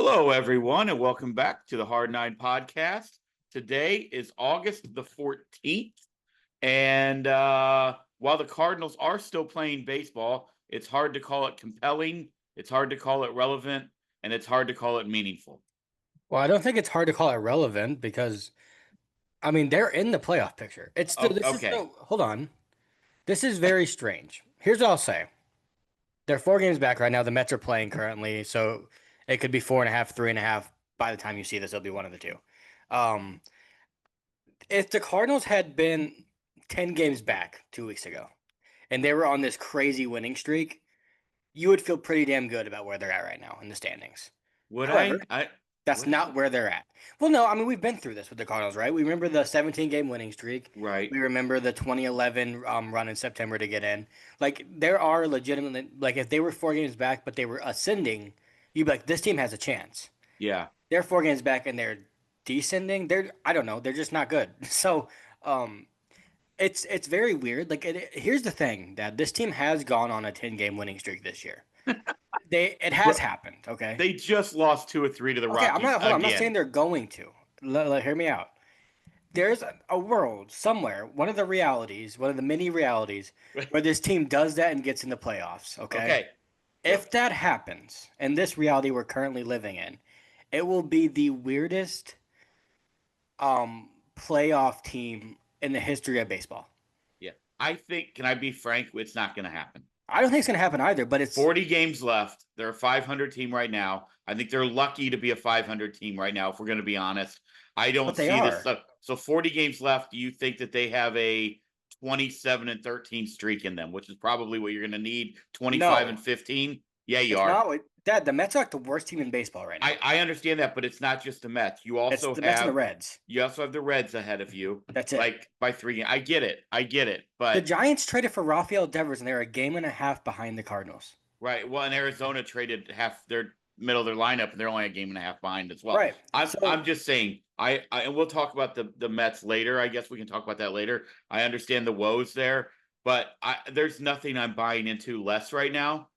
Hello, everyone, and welcome back to the Hard Nine podcast. Today is August the 14th, and while the Cardinals are still playing baseball, it's hard to call it compelling, it's hard to call it relevant, and it's hard to call it meaningful. Well, I don't think it's hard to call it relevant because they're in the playoff picture. It's still Oh, this is okay. still hold on. This is very strange. Here's what I'll say. They're 4 games back right now. The Mets are playing currently, so it could be 4.5, 3.5. By the time you see this, it'll be one of the two. Um, if the Cardinals had been 10 games back 2 weeks ago and they were on this crazy winning streak, you would feel pretty damn good about where they're at right now in the standings. Would However, I that's would I? not where they're at. Well, no, we've been through this with the Cardinals, right? We remember the 17-game winning streak. Right. We remember the 2011 run in September to get in. Like, there are legitimate, like, if they were 4 games back, but they were ascending, you'd be like, this team has a chance. Yeah. They're 4 games back and they're descending. I don't know, they're just not good. So, um, it's very weird. Like, here's the thing, that this team has gone on a 10-game winning streak this year. It has But happened, okay? they just lost 2 or 3 to the Okay, Rockies I'm not saying again. they're going to. Hear me out. There's a world somewhere, one of the many realities, where this team does that and gets in the playoffs, okay? Okay. If Yep. that happens, in this reality we're currently living in, it will be the weirdest playoff team in the history of baseball. Yeah. I think, can I be frank? It's not going to happen. I don't think it's gonna happen either, but it's 40 games left. They're a 500 team right now. I think they're lucky to be a 500 team right now, if we're going to be honest. I don't what they see this. are. So 40 games left. Do you think that they have a 27-13 streak in them, which is probably what you're going to need? 25 and No, 15? Yeah, you it's are. not. Dad, the Mets are like the worst team in baseball right now. I understand that, but it's not just the Mets. It's the Mets and the Reds. You also have the Reds ahead of you, That's it. like by 3 games. I get it. The But Giants traded for Rafael Devers, and they're a game and a half behind the Cardinals. right. Well, and Arizona traded half their middle of their lineup, and they're only a game and a half behind as well. Right. I'm just saying. And we'll talk about the Mets later. I guess we can talk about that later. I understand the woes there, but there's nothing I'm buying into less right now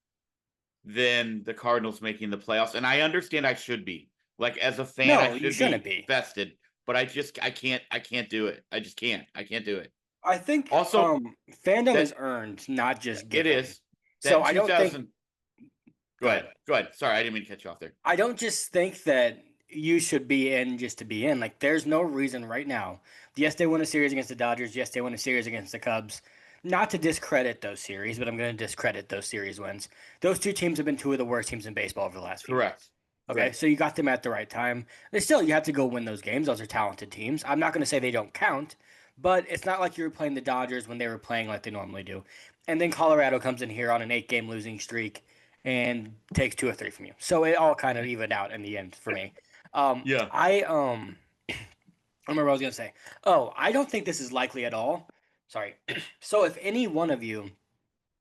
than the Cardinals making the playoffs. And I understand I should be, like, as a fan, No, I you should shouldn't be be. vested, but I can't do it. I just can't. I can't do it. I think Also, fandom that is earned, not just it given. is So that I don't think. 2000. Go Go ahead. ahead. Go ahead. Sorry, I didn't mean to cut you off there. I don't just think that you should be in just to be in. Like, there's no reason right now. Yes, they won a series against the Dodgers. Yes, they won a series against the Cubs. Not to discredit those series, but I'm going to discredit those series wins. Those two teams have been two of the worst teams in baseball over the last few years. Correct. Okay, Correct. so you got them at the right time. You have to go win those games. Those are talented teams. I'm not going to say they don't count, but it's not like you were playing the Dodgers when they were playing like they normally do. And then Colorado comes in here on an 8-game losing streak and takes 2 or 3 from you. So it all kind of evened out in the end for me. Yeah. I remember what I was going to say. Oh, I don't think this is likely at all. Sorry. So if any one of you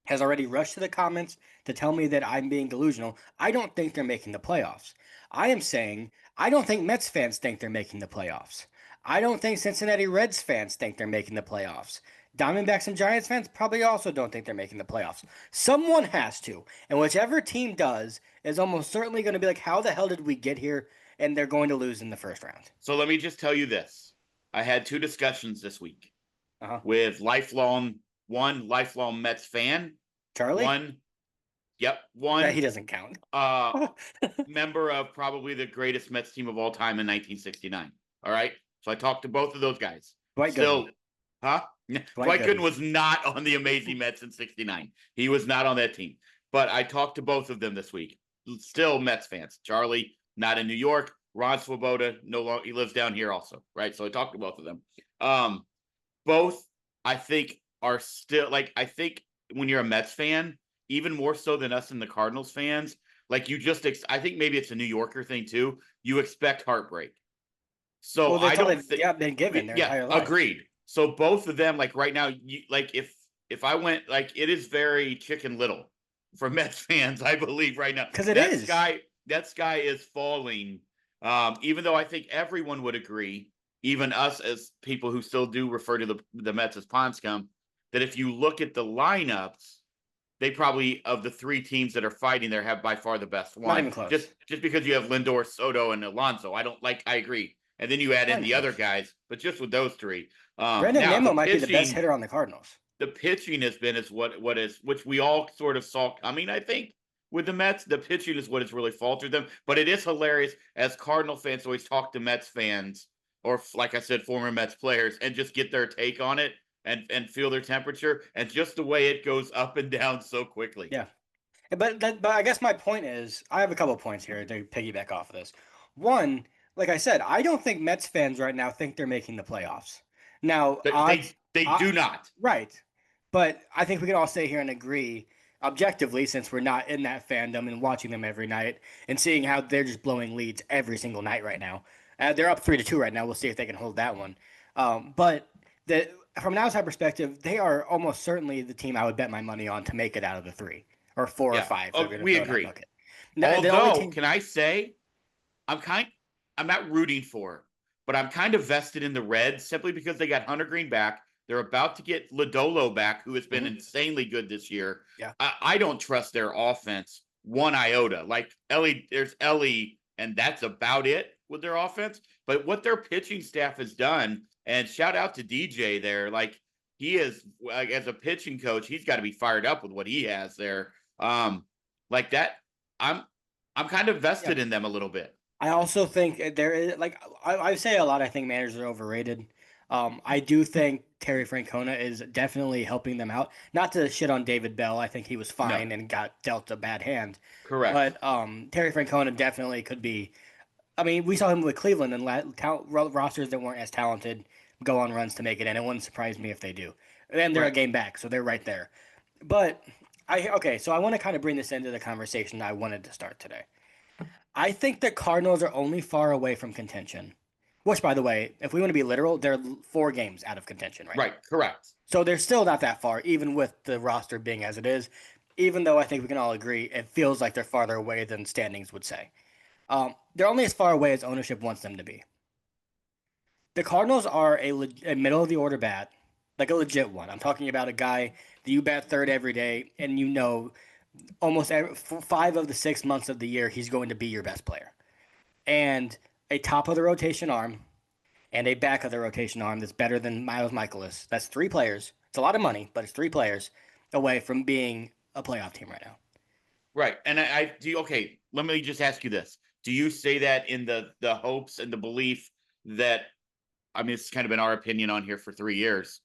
has already rushed to the comments to tell me that I'm being delusional, I don't think they're making the playoffs. I am saying I don't think Mets fans think they're making the playoffs. I don't think Cincinnati Reds fans think they're making the playoffs. Diamondbacks and Giants fans probably also don't think they're making the playoffs. Someone has to. And whichever team does is almost certainly going to be like, how the hell did we get here? And they're going to lose in the first round. So let me just tell you this. I had 2 discussions this week with lifelong Mets fan, Charlie? one He doesn't count. member of probably the greatest Mets team of all time in 1969. All right. So I talked to both of those guys. Dwight Still, Gooden. huh? Dwight Gooden was not on the amazing Mets in 69. He was not on that team. But I talked to both of them this week. Still Mets fans. Charlie, not in New York. Ron Swoboda, no longer, he lives down here also, right? So I talked to both of them. Both, I think, are still, like, I think when you're a Mets fan, even more so than us and the Cardinals fans, like, I think maybe it's a New Yorker thing too. You expect heartbreak. So Well, I that's all don't think, they've been given their entire life. agreed. So both of them, like right now, like if I went, like, it is very Chicken Little for Mets fans, I believe right now. Because it is. That sky is falling. Even though I think everyone would agree, even us as people who still do refer to the Mets as pond scum, that if you look at the lineups, they probably, of the three teams that are fighting there, have by far the best one. Not even close. Just because you have Lindor, Soto, and Alonso. I agree. And then you add in the other guys, but just with those three. Brandon now Nimmo might be the best hitter on the Cardinals. The pitching has been which we all sort of saw coming, I think, with the Mets. The pitching is what has really faltered them. But it is hilarious as Cardinal fans always talk to Mets fans, or like I said, former Mets players, and just get their take on it and feel their temperature, and just the way it goes up and down so quickly. Yeah. But I guess my point is, I have a couple of points here to piggyback off of this. One, like I said, I don't think Mets fans right now think they're making the playoffs. Now, they do not. Right. But I think we can all sit here and agree objectively, since we're not in that fandom and watching them every night and seeing how they're just blowing leads every single night right now. They're up 3-2 right now. We'll see if they can hold that one. But from an outside perspective, they are almost certainly the team I would bet my money on to make it out of the 3 or 4 or 5. We agree. Although, can I say, I'm not rooting for, but I'm kind of vested in the Reds simply because they got Hunter Green back. They're about to get Lodolo back, who has been insanely good this year. Yeah. I don't trust their offense one iota. Like there's Ellie, and that's about it with their offense. But what their pitching staff has done, and shout out to DJ there, like he is, like, as a pitching coach, he's got to be fired up with what he has there. Like that, I'm kind of vested in them a little bit. I also think there is, like, I say a lot. I think managers are overrated. I do think Terry Francona is definitely helping them out. Not to shit on David Bell. I think he was fine and got dealt a bad hand. Correct. But Terry Francona definitely could be. I mean, we saw him with Cleveland and rosters that weren't as talented go on runs to make it in. It wouldn't surprise me if they do. And they're a game back, so they're right there. But so I want to kind of bring this into the conversation I wanted to start today. I think the Cardinals are only far away from contention. Which, by the way, if we want to be literal, they're 4 games out of contention right now. Right, correct. So they're still not that far, even with the roster being as it is. Even though I think we can all agree, it feels like they're farther away than standings would say. They're only as far away as ownership wants them to be. The Cardinals are a middle-of-the-order bat, like a legit one. I'm talking about a guy that you bat third every day, and you know almost 5 of the 6 months of the year he's going to be your best player. And a top-of-the-rotation arm and a back-of-the-rotation arm that's better than Miles Michaelis. That's 3 players. It's a lot of money, but it's 3 players away from being a playoff team right now. Right. And I do. Okay, let me just ask you this. Do you say that in the hopes and the belief that, I mean, it's kind of been our opinion on here for 3 years,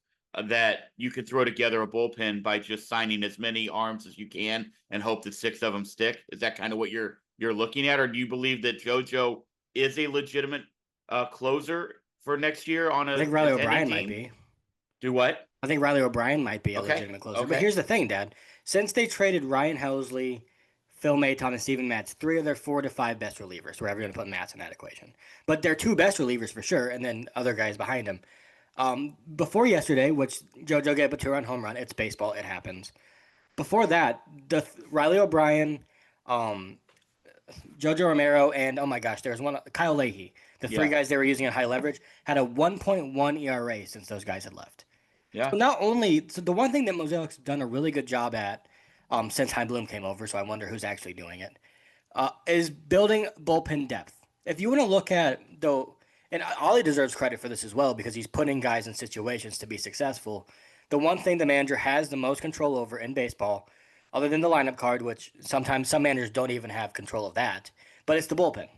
that you could throw together a bullpen by just signing as many arms as you can and hope that 6 of them stick? Is that kind of what you're looking at? Or do you believe that JoJo is a legitimate closer for next year on a I think Riley O'Brien might be. Do what? I think Riley O'Brien might be a legitimate closer. Okay. But here's the thing, Dad. Since they traded Ryan Helsley, Phil Maton, and Steven Matz, 3 of their 4 to 5 best relievers, wherever you're going to put Matz in that equation. But they're 2 best relievers for sure, and then other guys behind him. Before yesterday, which JoJo gave a 2-run home run, it's baseball, it happens. Before that, Riley O'Brien, JoJo Romero, and oh my gosh, there's one, Kyle Leahy. The 3 guys they were using at high leverage had a 1.1 ERA since those guys had left. Yeah. So the one thing that Mosaic's done a really good job at since Chaim Bloom came over, so I wonder who's actually doing it, is building bullpen depth. If you want to look at, though, and Ollie deserves credit for this as well because he's putting guys in situations to be successful. The one thing the manager has the most control over in baseball, other than the lineup card, which sometimes some managers don't even have control of that, but it's the bullpen.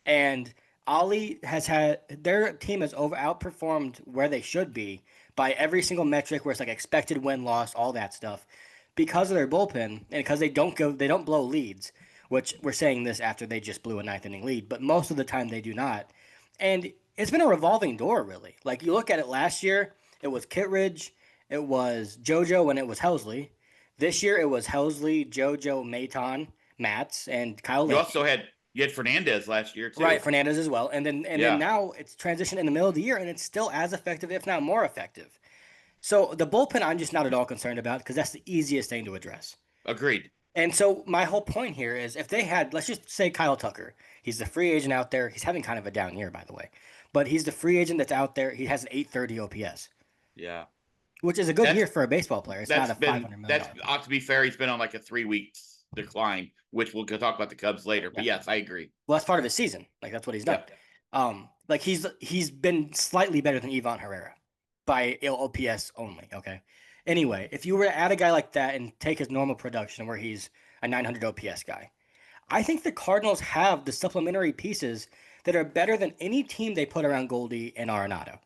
And Ollie their team has outperformed where they should be by every single metric, where it's like expected win, loss, all that stuff, because of their bullpen and because they don't blow leads, which we're saying this after they just blew a 9th inning lead, but most of the time they do not. And it's been a revolving door, really. Like, you look at it last year, it was Kittredge, it was JoJo, and it was Helsley. This year, it was Helsley, JoJo, Maton, Matz, and Kyle Leahy. You had Fernandez last year, too. Right, Fernandez as well. And then now it's transitioned in the middle of the year, and it's still as effective, if not more effective. So the bullpen, I'm just not at all concerned about because that's the easiest thing to address. Agreed. And so my whole point here is if they had, let's just say Kyle Tucker. He's the free agent out there. He's having kind of a down year, by the way. But he's the free agent that's out there. He has an 830 OPS. Yeah. which is a good year for a baseball player. It's not a $500 million. To be fair, he's been on like a 3 weeks decline, which we'll talk about the Cubs later. But yes, I agree. Well, that's part of his season. Like that's what he's done. Like he's been slightly better than Ivan Herrera by OPS only. Okay. Anyway, if you were to add a guy like that and take his normal production where he's a 900 OPS guy, I think the Cardinals have the supplementary pieces that are better than any team they put around Goldie and Arenado.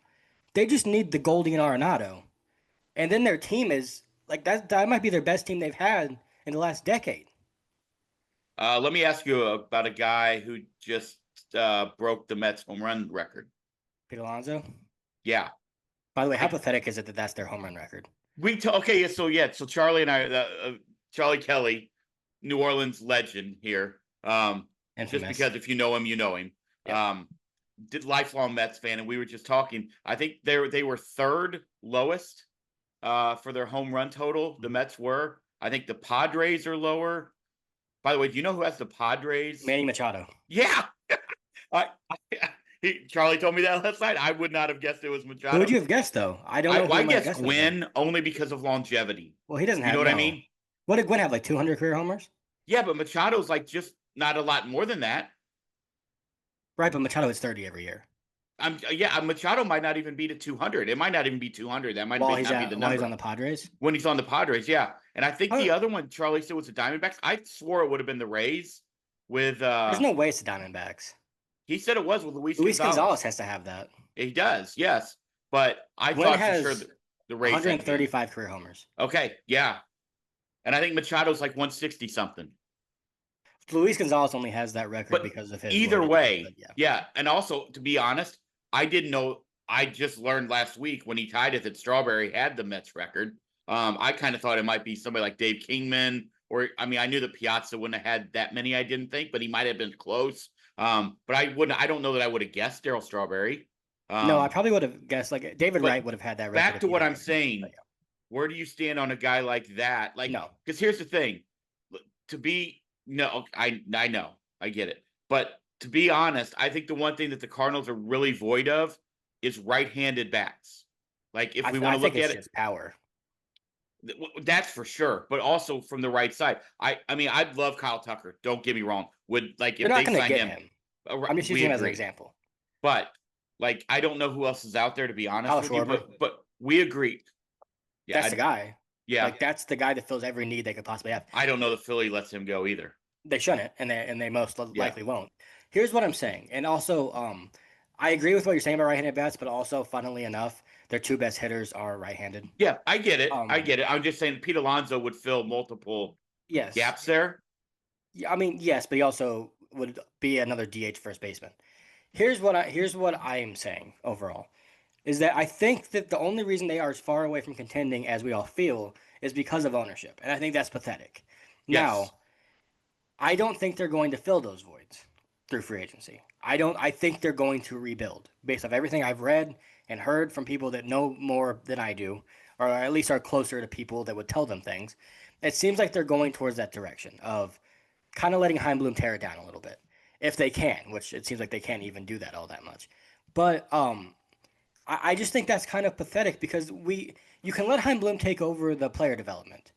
They just need the Goldie and Arenado, and then their team is like that. That might be their best team they've had in the last decade. Let me ask you about a guy who just broke the Mets home run record. Pete Alonso? Yeah. By the way, how pathetic is it that that's their home run record? So Charlie and I, Charlie Kelly, New Orleans legend here. Just because if you know him, you know him. Yep. Lifelong Mets fan, and we were just talking. I think they were third lowest for their home run total. The Mets were. I think the Padres are lower. By the way, do you know who has the Padres? Manny Machado. Yeah. Charlie told me that last night. I would not have guessed it was Machado. Who would you have guessed, though? I don't know. I guess Gwynn only because of longevity. Well, he doesn't have. You know what I mean? What did Gwynn have? Like 200 career homers? Yeah, but Machado's like just not a lot more than that. Right, but Machado is 30 every year. Machado might not even beat at 200. It might not even be 200. That might not be the number. While he's on the Padres? When he's on the Padres, yeah. And I think the other one, Charlie said, was the Diamondbacks. I swore it would have been the Rays with... There's no way it's the Diamondbacks. He said it was with Luis Gonzalez has to have that. He does, yes. But I thought for sure the Rays... 135 career homers. Okay, yeah. And I think Machado's like 160-something. Luis Gonzalez only has that record because of his... Either way, yeah. And also, to be honest, I didn't know. I just learned last week when he tied it that Strawberry had the Mets record. I kind of thought it might be somebody like Dave Kingman, I knew that Piazza wouldn't have had that many, I didn't think, but he might have been close. But I don't know that I would have guessed Darryl Strawberry. No, I probably would have guessed like David Wright would have had that record. Back to what I'm saying. Where do you stand on a guy like that? Like, no, because here's the thing. I know. I get it. But to be honest, I think the one thing that the Cardinals are really void of is right-handed bats. Like, if we want to look at it, power. That's for sure. But also from the right side. I'd love Kyle Tucker. Don't get me wrong. If they sign him. I'm just using him as an example. But I don't know who else is out there, to be honest with you. But we agree. Yeah, that's the guy. Yeah, that's the guy that fills every need they could possibly have. I don't know that Philly lets him go either. They shouldn't, and they most likely won't. Here's what I'm saying, and also, I agree with what you're saying about right-handed bats, but also, funnily enough, their two best hitters are right-handed. Yeah, I get it. I'm just saying Pete Alonso would fill multiple gaps there. Yeah, yes, but he also would be another DH first baseman. Here's what I am saying overall, is that I think that the only reason they are as far away from contending as we all feel is because of ownership, and I think that's pathetic. Yes. Now, I don't think they're going to fill those voids through free agency. I think they're going to rebuild based off everything I've read and heard from people that know more than I do, or at least are closer to people that would tell them things. It seems like they're going towards that direction of kind of letting Chaim Bloom tear it down a little bit, if they can, which it seems like they can't even do that all that much. But I just think that's kind of pathetic because you can let Chaim Bloom take over the player development.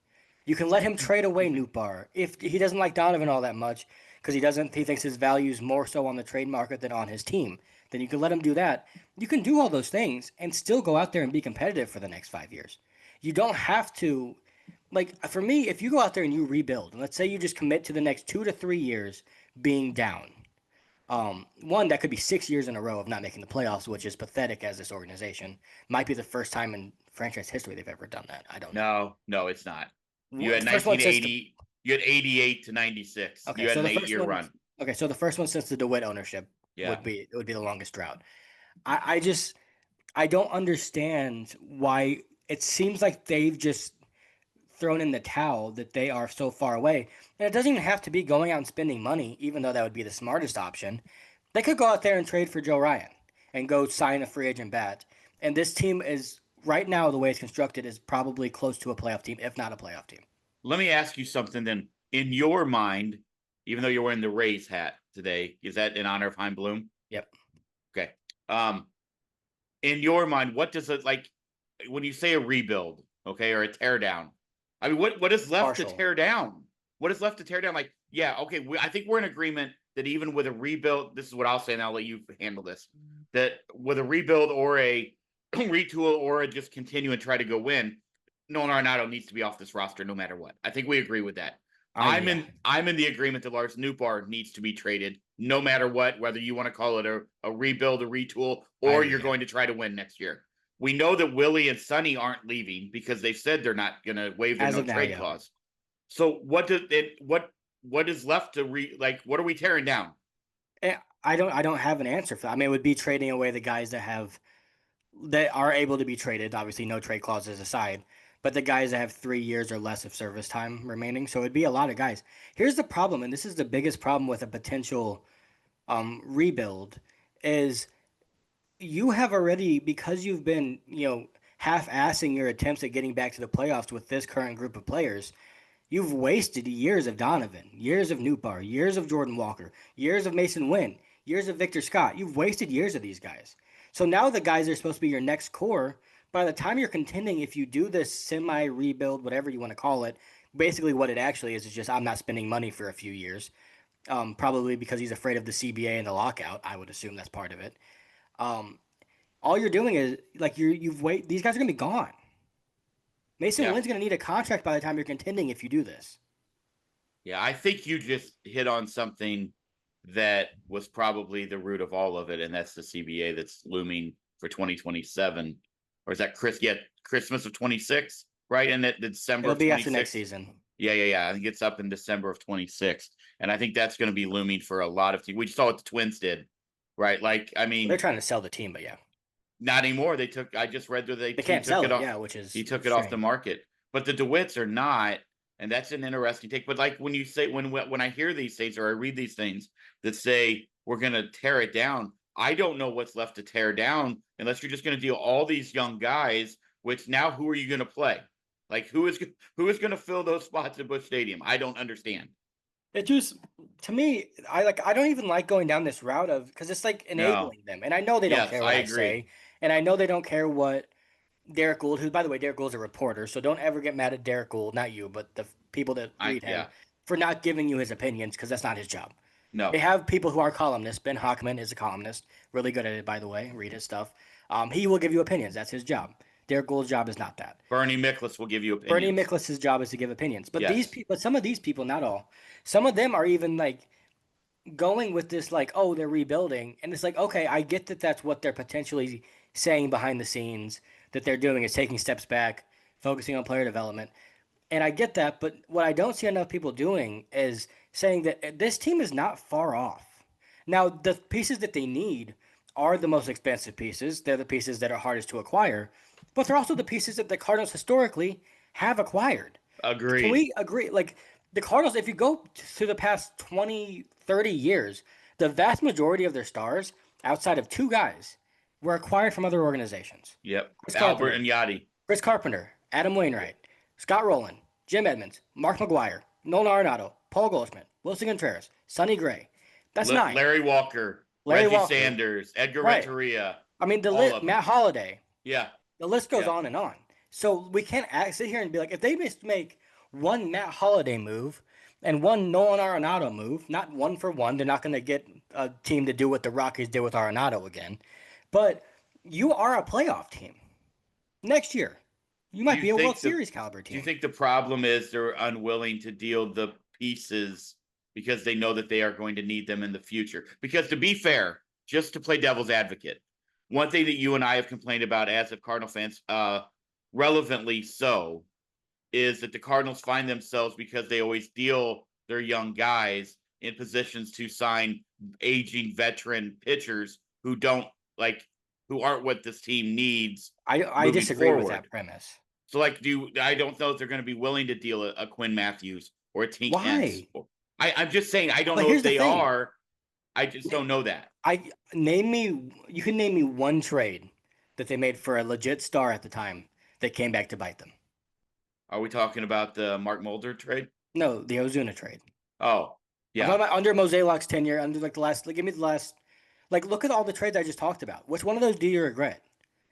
You can let him trade away Nootbaar if he doesn't like Donovan all that much because he thinks his value is more so on the trade market than on his team. Then you can let him do that. You can do all those things and still go out there and be competitive for the next 5 years. You don't have to, for me, if you go out there and you rebuild, and let's say you just commit to the next 2 to 3 years being down, one, that could be 6 years in a row of not making the playoffs, which is pathetic as this organization. Might be the first time in franchise history they've ever done that. I don't know. No, it's not. You had 1980. You had 88 to 96. Okay, you had an 8-year run. Okay, so the first one since the DeWitt ownership would be the longest drought. I don't understand why it seems like they've just thrown in the towel that they are so far away. And it doesn't even have to be going out and spending money, even though that would be the smartest option. They could go out there and trade for Joe Ryan and go sign a free agent bat. And this team is, right now, the way it's constructed, is probably close to a playoff team, if not a playoff team. Let me ask you something then. In your mind, even though you're wearing the Rays hat today, is that in honor of Chaim Bloom? Yep. Okay. In your mind, what does it when you say a rebuild, okay, or a tear down, I mean, what is left to tear down? What is left to tear down? Like, yeah, okay, I think we're in agreement that even with a rebuild, this is what I'll say, and I'll let you handle this. That with a rebuild or a retool or a just continue and try to go win, Nolan Arenado needs to be off this roster no matter what. I think we agree with that. I'm in the agreement that Lars Nootbaar needs to be traded no matter what, whether you want to call it a rebuild, a retool, or you're going to try to win next year. We know that Willie and Sonny aren't leaving because they've said they're not going to waive their no trade clause. So what is left to what are we tearing down? I don't have an answer for that. I mean, it would be trading away the guys that are able to be traded, obviously no trade clauses aside, but the guys that have 3 years or less of service time remaining. So it'd be a lot of guys. Here's the problem, and this is the biggest problem with a potential rebuild, is you have already, because you've been, half-assing your attempts at getting back to the playoffs with this current group of players, you've wasted years of Donovan, years of Nootbaar, years of Jordan Walker, years of Mason Wynn, years of Victor Scott. You've wasted years of these guys. So now the guys are supposed to be your next core. By the time you're contending, if you do this semi-rebuild, whatever you want to call it, basically what it actually is just I'm not spending money for a few years. Probably because he's afraid of the CBA and the lockout. I would assume that's part of it. All you're doing is these guys are gonna be gone. Mason Wynn's gonna need a contract by the time you're contending if you do this. Yeah, I think you just hit on something that was probably the root of all of it, and that's the CBA that's looming for 2027. Or is that Christmas of 26, right? And that December. It'll be after next season. Yeah. I think it's up in December of 26, and I think that's going to be looming for a lot of teams. We saw what the Twins did, right? Like, I mean, they're trying to sell the team, but yeah, not anymore. I just read that they can't sell it. Off, he took it off the market, but the DeWitts are not. And that's an interesting take. But like when you say, when I hear these things or I read these things that say we're going to tear it down, I don't know what's left to tear down unless you're just going to deal all these young guys, which now who are you going to play? Like who is going to fill those spots at Busch Stadium? I don't understand. It just, to me, I don't even like going down this route of, because it's like enabling them. And I know they don't care what I say. And I know they don't care what Derek Gould, who, by the way, Derek Gould's a reporter, so don't ever get mad at Derek Gould, not you, but the people that read him, for not giving you his opinions, because that's not his job. No. They have people who are columnists. Ben Hockman is a columnist, really good at it, by the way. Read his stuff. He will give you opinions. That's his job. Derek Gould's job is not that. Bernie Miklasz will give you opinions. Bernie Miklasz' job is to give opinions. But some of these people, not all, some of them are even like going with this like, oh, they're rebuilding. And it's like, okay, I get that that's what they're potentially saying behind the scenes, that they're doing is taking steps back, focusing on player development. And I get that, but what I don't see enough people doing is saying that this team is not far off. Now, the pieces that they need are the most expensive pieces. They're the pieces that are hardest to acquire, but they're also the pieces that the Cardinals historically have acquired. Agreed. Can we agree? Like, the Cardinals, if you go to the past 20, 30 years, the vast majority of their stars, outside of two guys, were acquired from other organizations. Yep. Albert and Yadi. Chris Carpenter, Adam Wainwright, Scott Rowland, Jim Edmonds, Mark McGwire, Nolan Arenado, Paul Goldschmidt, Wilson Contreras, Sonny Gray. That's 9. Larry Walker, Reggie Sanders, Edgar Renteria. I mean, the list, Matt Holliday. Yeah. The list goes on and on. So we can't sit here and be like, if they just make one Matt Holliday move and one Nolan Arenado move, not one for one, they're not going to get a team to do what the Rockies did with Arenado again. But you are a playoff team. Next year, you might be a World Series caliber team. Do you think the problem is they're unwilling to deal the pieces because they know that they are going to need them in the future? Because to be fair, just to play devil's advocate, one thing that you and I have complained about as of Cardinal fans, relevantly so, is that the Cardinals find themselves, because they always deal their young guys in positions to sign aging veteran pitchers who aren't what this team needs. I disagree with that premise. So I don't know if they're going to be willing to deal a Quinn Matthews or a Tink Hence. I'm just saying, I don't know if they are. I just don't know that. You can name me one trade that they made for a legit star at the time that came back to bite them. Are we talking about the Mark Mulder trade? No, the Ozuna trade. Oh, yeah. I'm talking about under Mozeliak's tenure, under give me the last. Look at all the trades I just talked about. Which one of those do you regret?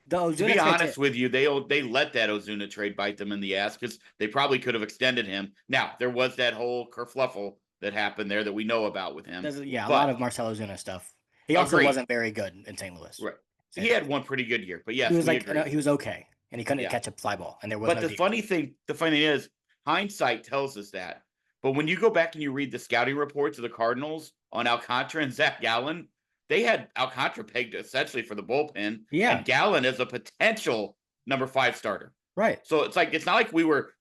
The To Ozuna be trade honest with you, they let that Ozuna trade bite them in the ass because they probably could have extended him. Now there was that whole kerfluffle that happened there that we know about with him. yeah, a lot But of Marcell Ozuna stuff. He also agreed, wasn't very good in St. Louis. right? He had one pretty good year, but He yes, was we like, agree. he was okay, and he couldn't Yeah. catch a fly ball, and there was But no the funny thing is, hindsight tells us that. But when you go back and you read the scouting reports of the Cardinals on Alcantara and Zach Gallen, they had Alcantara pegged essentially for the bullpen, and Gallen as a potential number 5 starter. Right. So it's like it's not like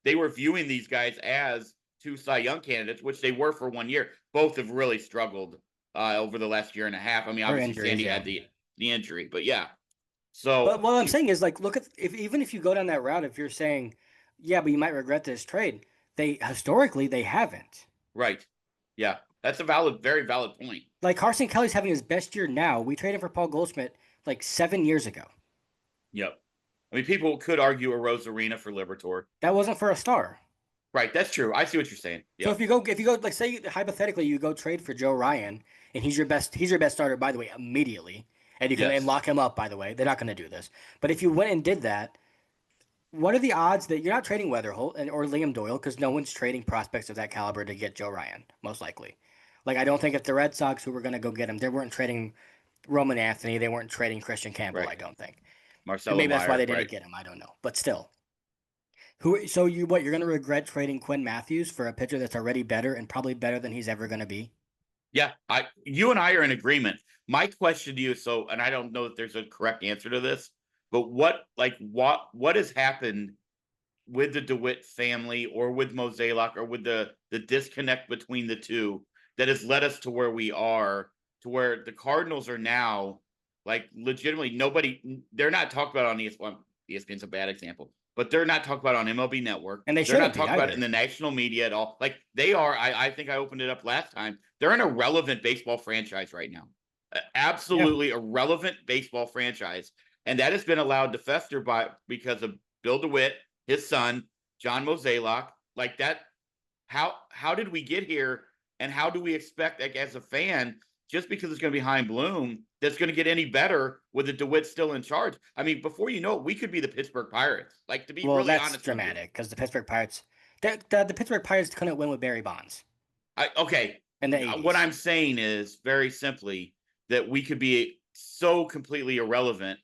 they were viewing these guys as 2 Cy Young candidates, which they were for 1 year. Both have really struggled over the last year and a half. I mean, obviously Sandy had the injury, but yeah. So, but what I'm saying is, like, look at even if you go down that route, if you're saying, yeah, but you might regret this trade, they historically they haven't. Right. Yeah, that's a very valid point. Like Carson Kelly's having his best year now. We traded for Paul Goldschmidt like 7 years ago. Yep. I mean, people could argue a Rosarina for Liberatore. That wasn't for a star. Right. That's true. I see what you're saying. Yep. So if you go, like, say hypothetically you go trade for Joe Ryan and he's your best starter, by the way, immediately, and you can and lock him up. By the way, they're not going to do this. But if you went and did that, what are the odds that you're not trading Weatherholt or Liam Doyle, because no one's trading prospects of that caliber to get Joe Ryan, most likely. Like, I don't think if the Red Sox, who were going to go get him, they weren't trading Roman Anthony, they weren't trading Christian Campbell. Right. I don't think. Marcelo maybe that's Meyer, why they didn't get him. I don't know, but still. So you're going to regret trading Quinn Matthews for a pitcher that's already better and probably better than he's ever going to be? Yeah, you and I are in agreement. My question to you, and I don't know if there's a correct answer to this, but what has happened with the DeWitt family or with Mozeliak or with the disconnect between the two that has led us to where we are, to where the Cardinals are now, like, legitimately they're not talked about on ESPN. ESPN's a bad example, but they're not talked about on MLB Network. And they're not talked about in the national media at all. Like, they are, I think I opened it up last time. They're an irrelevant baseball franchise right now. Absolutely irrelevant baseball franchise. And that has been allowed to fester because of Bill DeWitt, his son, John Mozeliak. Like, that, how did we get here? And how do we expect, like, as a fan, just because it's going to be Chaim Bloom, that's going to get any better with the DeWitt still in charge? I mean, before you know it, we could be the Pittsburgh Pirates. Like, to be really honest, that's dramatic because the Pittsburgh Pirates, the Pittsburgh Pirates couldn't win with Barry Bonds. Okay. In the 80s. What I'm saying is very simply that we could be so completely irrelevant.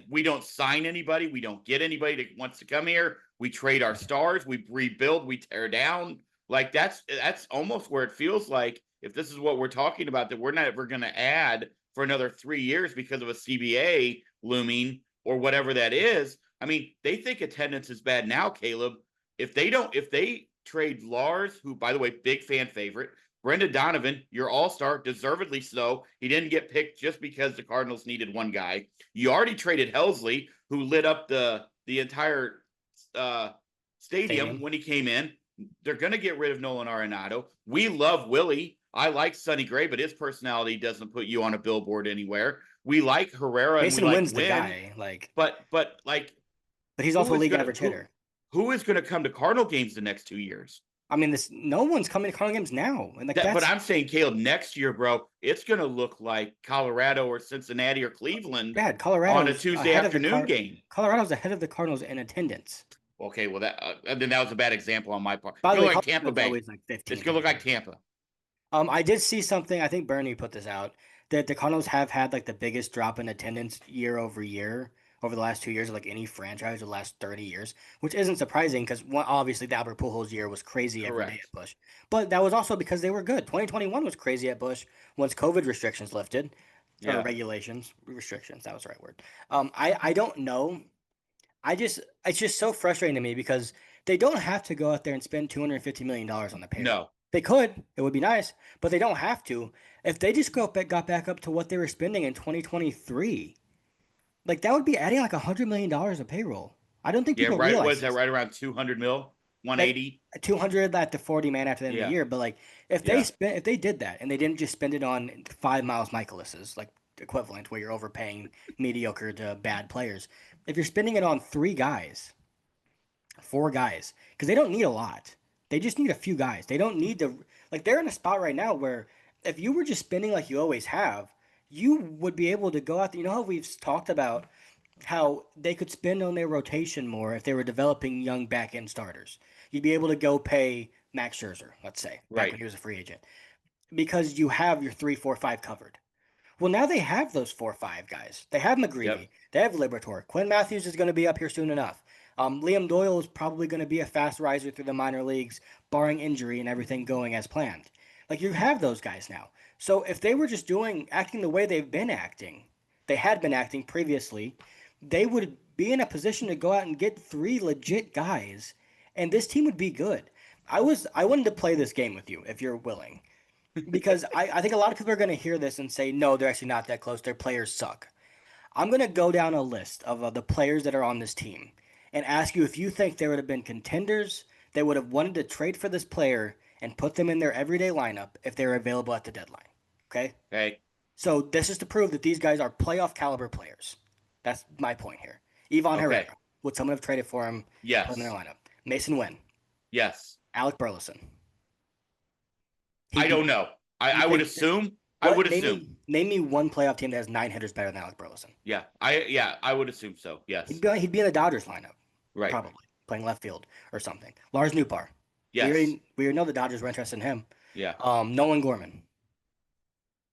We don't sign anybody. We don't get anybody that wants to come here. We trade our stars. We rebuild. We tear down. Like, that's almost where it feels like, if this is what we're talking about, that we're not ever going to add for another 3 years because of a CBA looming or whatever that is. I mean, they think attendance is bad now, Caleb. If they trade Lars, who, by the way, big fan favorite, Brendan Donovan, your all-star, deservedly so. He didn't get picked just because the Cardinals needed one guy. You already traded Helsley, who lit up the entire stadium when he came in. They're going to get rid of Nolan Arenado. We love Willie. I like Sonny Gray, but his personality doesn't put you on a billboard anywhere. We like Herrera. Mason and we Wynn's like the guy. Like, but he's also a league average hitter. Who is going to come to Cardinal games the next 2 years? I mean, no one's coming to Cardinal games now. And but I'm saying, Caleb, next year, bro, it's going to look like Colorado or Cincinnati or Cleveland Colorado on a Tuesday afternoon game. Colorado's ahead of the Cardinals in attendance. Okay, well, then that was a bad example on my part. By the way, like Tampa Bay. Like it's going to look like Tampa. I did see something. I think Bernie put this out, that the Cardinals have had like the biggest drop in attendance year over year over the last 2 years of like any franchise of the last 30 years, which isn't surprising because obviously the Albert Pujols year was crazy every day at Busch. But that was also because they were good. 2021 was crazy at Busch once COVID restrictions lifted. Or restrictions, that was the right word. I don't know. It's just so frustrating to me because they don't have to go out there and spend $250 million on the payroll. No. They could. It would be nice, but they don't have to. If they just got back up to what they were spending in 2023, like, that would be adding like $100 million of payroll. I don't think people realize. Was that right around 200 mil, 180, like 200 at the 40 man after the end of the year? But like, if they did that and they didn't just spend it on 5 Miles Michaelis's, like equivalent, where you're overpaying mediocre to bad players. If you're spending it on 4 guys, because they don't need a lot. They just need a few guys. They don't need to, like, they're in a spot right now where if you were just spending like you always have, you would be able to go out there. You know how we've talked about how they could spend on their rotation more if they were developing young back end starters. You'd be able to go pay Max Scherzer, let's say, back when Right. he was a free agent, because you have your 3, 4, 5 covered. Well, now they have those 4, 5 guys. They have Yep. McGreevy. They have Liberatore. Quinn Matthews is going to be up here soon enough. Liam Doyle is probably going to be a fast riser through the minor leagues, barring injury and everything going as planned. Like, you have those guys now. So if they were just acting the way they had been acting previously, they would be in a position to go out and get 3 legit guys, and this team would be good. I wanted to play this game with you if you're willing, because I think a lot of people are going to hear this and say, no, they're actually not that close. Their players suck. I'm going to go down a list of the players that are on this team and ask you if you think there would have been contenders that would have wanted to trade for this player and put them in their everyday lineup if they were available at the deadline. Okay? Okay. So this is to prove that these guys are playoff caliber players. That's my point here. Ivan Okay. Herrera. Would someone have traded for him? Yes. Put him in their lineup. Mason Wynn. Yes. Alec Burleson. I don't know. I would assume. I would assume. Name me one playoff team that has 9 hitters better than Alec Burleson. Yeah. I would assume so. Yes. He'd be in the Dodgers lineup. Right. Probably. Playing left field or something. Lars Newbar. Yes. We already know the Dodgers were interested in him. Yeah. Nolan Gorman.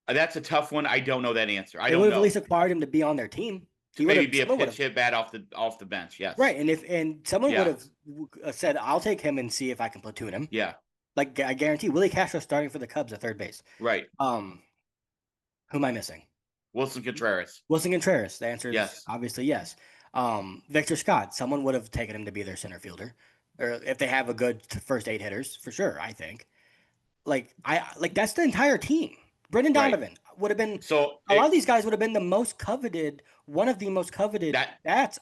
That's a tough one. I don't know that answer. I they don't would know. have at least acquired him to be on their team. Maybe be a pitch hit bat off the bench. Yes. Right. And someone would have said, I'll take him and see if I can platoon him. Yeah. Like, I guarantee Willie Castro starting for the Cubs at third base. Right. Who am I missing? Wilson Contreras. Wilson Contreras. The answer is obviously yes. Victor Scott. Someone would have taken him to be their center fielder, or if they have a good first 8 hitters, for sure. I think. That's the entire team. Brendan Donovan would have been. So a lot of these guys would have been the most coveted, one of the most coveted bats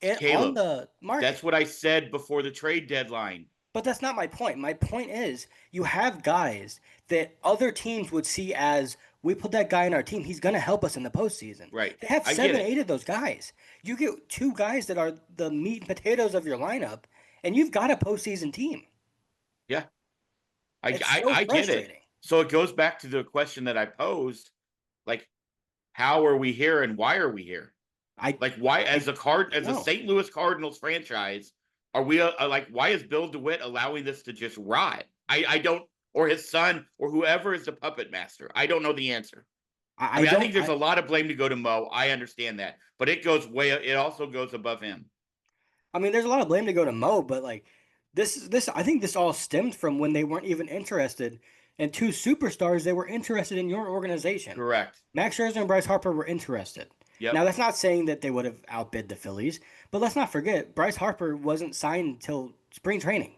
on the market. That's what I said before the trade deadline. But that's not my point. My point is you have guys that other teams would see as, we put that guy in our team, he's going to help us in the postseason. Right. They have 7, 8 of those guys. You get 2 guys that are the meat and potatoes of your lineup, and you've got a postseason team. Yeah. I get it. So it goes back to the question that I posed, like, how are we here and why are we here? Why, as a St. Louis Cardinals franchise, are we why is Bill DeWitt allowing this to just rot? I don't, or his son, or whoever is the puppet master. I don't know the answer. I think there's a lot of blame to go to Mo. I understand that, but it also goes above him. I mean, there's a lot of blame to go to Mo, but this I think this all stemmed from when they weren't even interested in 2 superstars. They were interested in your organization. Correct. Max Scherzer and Bryce Harper were interested. Yep. Now, that's not saying that they would have outbid the Phillies, but let's not forget, Bryce Harper wasn't signed until spring training.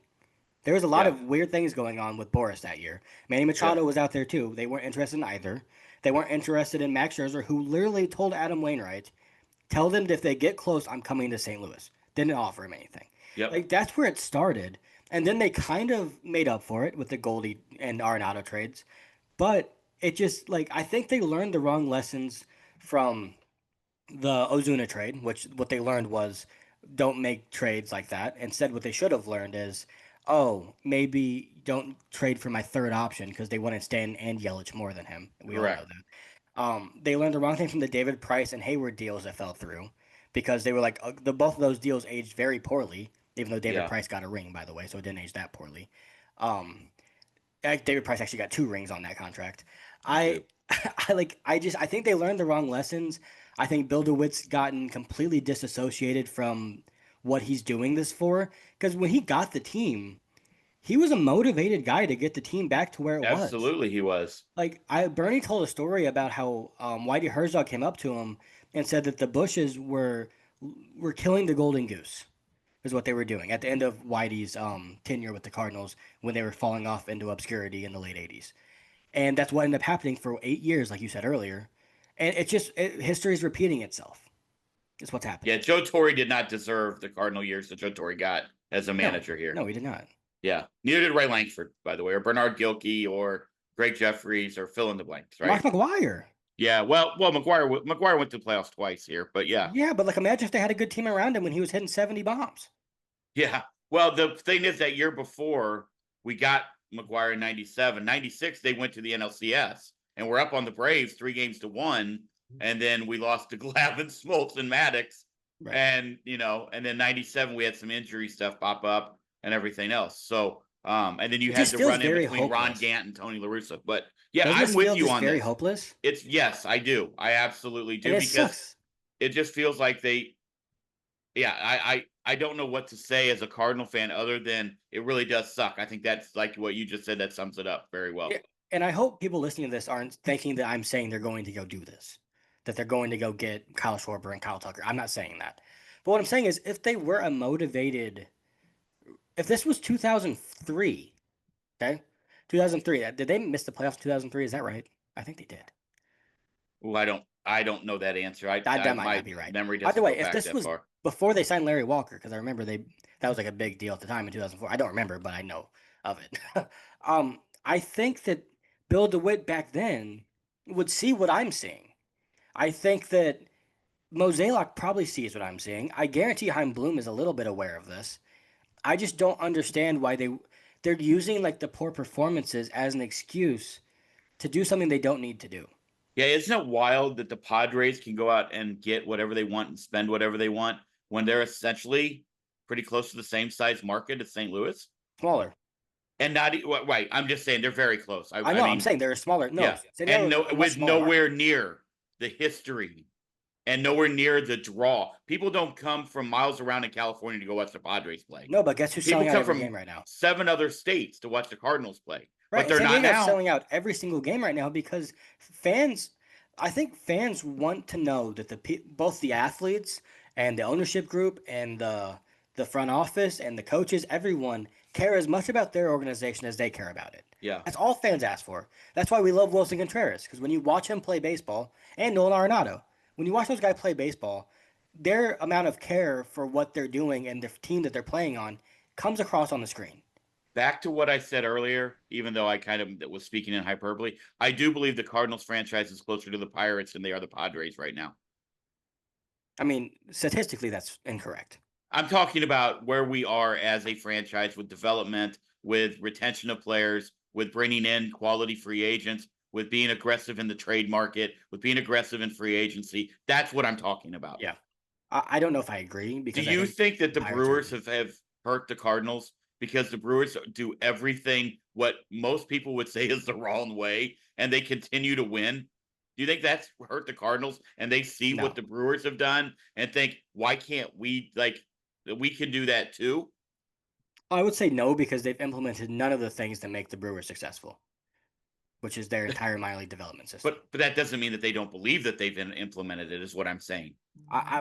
There was a lot of weird things going on with Boris that year. Manny Machado was out there too. They weren't interested in either. They weren't interested in Max Scherzer, who literally told Adam Wainwright, tell them that if they get close, I'm coming to St. Louis. Didn't offer him anything. Yep. That's where it started. And then they kind of made up for it with the Goldie and Arenado trades. But it just, I think they learned the wrong lessons from the Ozuna trade, which what they learned was don't make trades like that. Instead, what they should have learned is, maybe don't trade for my third option because they wanted Stanton and Yelich more than him. We all know that. They learned the wrong thing from the David Price and Hayward deals that fell through because they were both of those deals aged very poorly, even though David Price got a ring, by the way, so it didn't age that poorly. David Price actually got 2 rings on that contract. I think they learned the wrong lessons. I think Bill DeWitt's gotten completely disassociated from what he's doing this for. Because when he got the team, he was a motivated guy to get the team back to where it was. Absolutely, he was. Bernie told a story about how Whitey Herzog came up to him and said that the Bushes were killing the golden goose, is what they were doing at the end of Whitey's tenure with the Cardinals when they were falling off into obscurity in the late 80s. And that's what ended up happening for 8 years, like you said earlier. And history is repeating itself. It's what's happening. Yeah, Joe Torre did not deserve the Cardinal years that Joe Torre got as a manager here. No, he did not. Yeah, neither did Ray Langford, by the way, or Bernard Gilkey, or Greg Jeffries, or fill in the blanks, right? Mark McGwire. Yeah, well, McGwire went to the playoffs twice here, but yeah. Yeah, but imagine if they had a good team around him when he was hitting 70 bombs. Yeah, well, the thing is that year before we got McGwire in 97, 96, they went to the NLCS. And we're up on the Braves 3-1, and then we lost to Glavine, Smoltz, and Maddox Right. And and then 97 we had some injury stuff pop up and everything else. So and then you It had just the feels run in very between Ron hopeless. Gant and Tony La Russa. But yeah, Doesn't I'm this with feel you just on very this. hopeless? It's yes, I do. I absolutely And do it because sucks. it just feels like I don't know what to say as a Cardinal fan other than it really does suck. I think that's like what you just said, that sums it up very well. Yeah. And I hope people listening to this aren't thinking that I'm saying they're going to go do this, that they're going to go get Kyle Schwarber and Kyle Tucker. I'm not saying that. But what I'm saying is, if they were a motivated, if this was 2003, okay, 2003, did they miss the playoffs in 2003? Is that right? I think they did. Well, I don't know that answer. That might My not be right. memory Either doesn't way, go if back this that was far. before they signed Larry Walker, because I remember that was like a big deal at the time in 2004. I don't remember, but I know of it. I think that Bill DeWitt back then would see what I'm seeing. I think that Mozeliak probably sees what I'm seeing. I guarantee Heim Bloom is a little bit aware of this. I just don't understand why they're using like the poor performances as an excuse to do something they don't need to do. Yeah, isn't it wild that the Padres can go out and get whatever they want and spend whatever they want when they're essentially pretty close to the same size market as St. Louis? Smaller. And not right. I'm just saying they're very close. I I know. I'm mean, saying they're smaller. No, yeah, San and Diego no, is a much with smaller market. nowhere near the history and nowhere near the draw. People don't come from miles around in California to go watch the Padres play. No, but guess who's People selling out come every from game right now? 7 other states to watch the Cardinals play, Right, but and they're San not Diego's now. selling out every single game right now because fans. I think fans want to know that both the athletes and the ownership group and the front office and the coaches, everyone care as much about their organization as they care about it. Yeah, That's all fans ask for. That's why we love Wilson Contreras, because when you watch him play baseball, and Nolan Arenado, when you watch those guys play baseball, their amount of care for what they're doing and the team that they're playing on comes across on the screen. back to what I said earlier, even though I kind of was speaking in hyperbole, I do believe the Cardinals franchise is closer to the Pirates than they are the Padres right now. I mean, statistically, that's incorrect. I'm talking about where we are as a franchise with development, with retention of players, with bringing in quality free agents, with being aggressive in the trade market, with being aggressive in free agency. That's what I'm talking about. Yeah. I don't know if I agree Do because I you think think that the Pirates are. Brewers have hurt the Cardinals because the Brewers do everything what most people would say is the wrong way and they continue to win? Do you think that's hurt the Cardinals and they see No. what the Brewers have done and think, why can't we we can do that too? I would say no because they've implemented none of the things that make the Brewers successful, which is their entire minor league development system. But that doesn't mean that they don't believe that they've implemented it, is what I'm saying.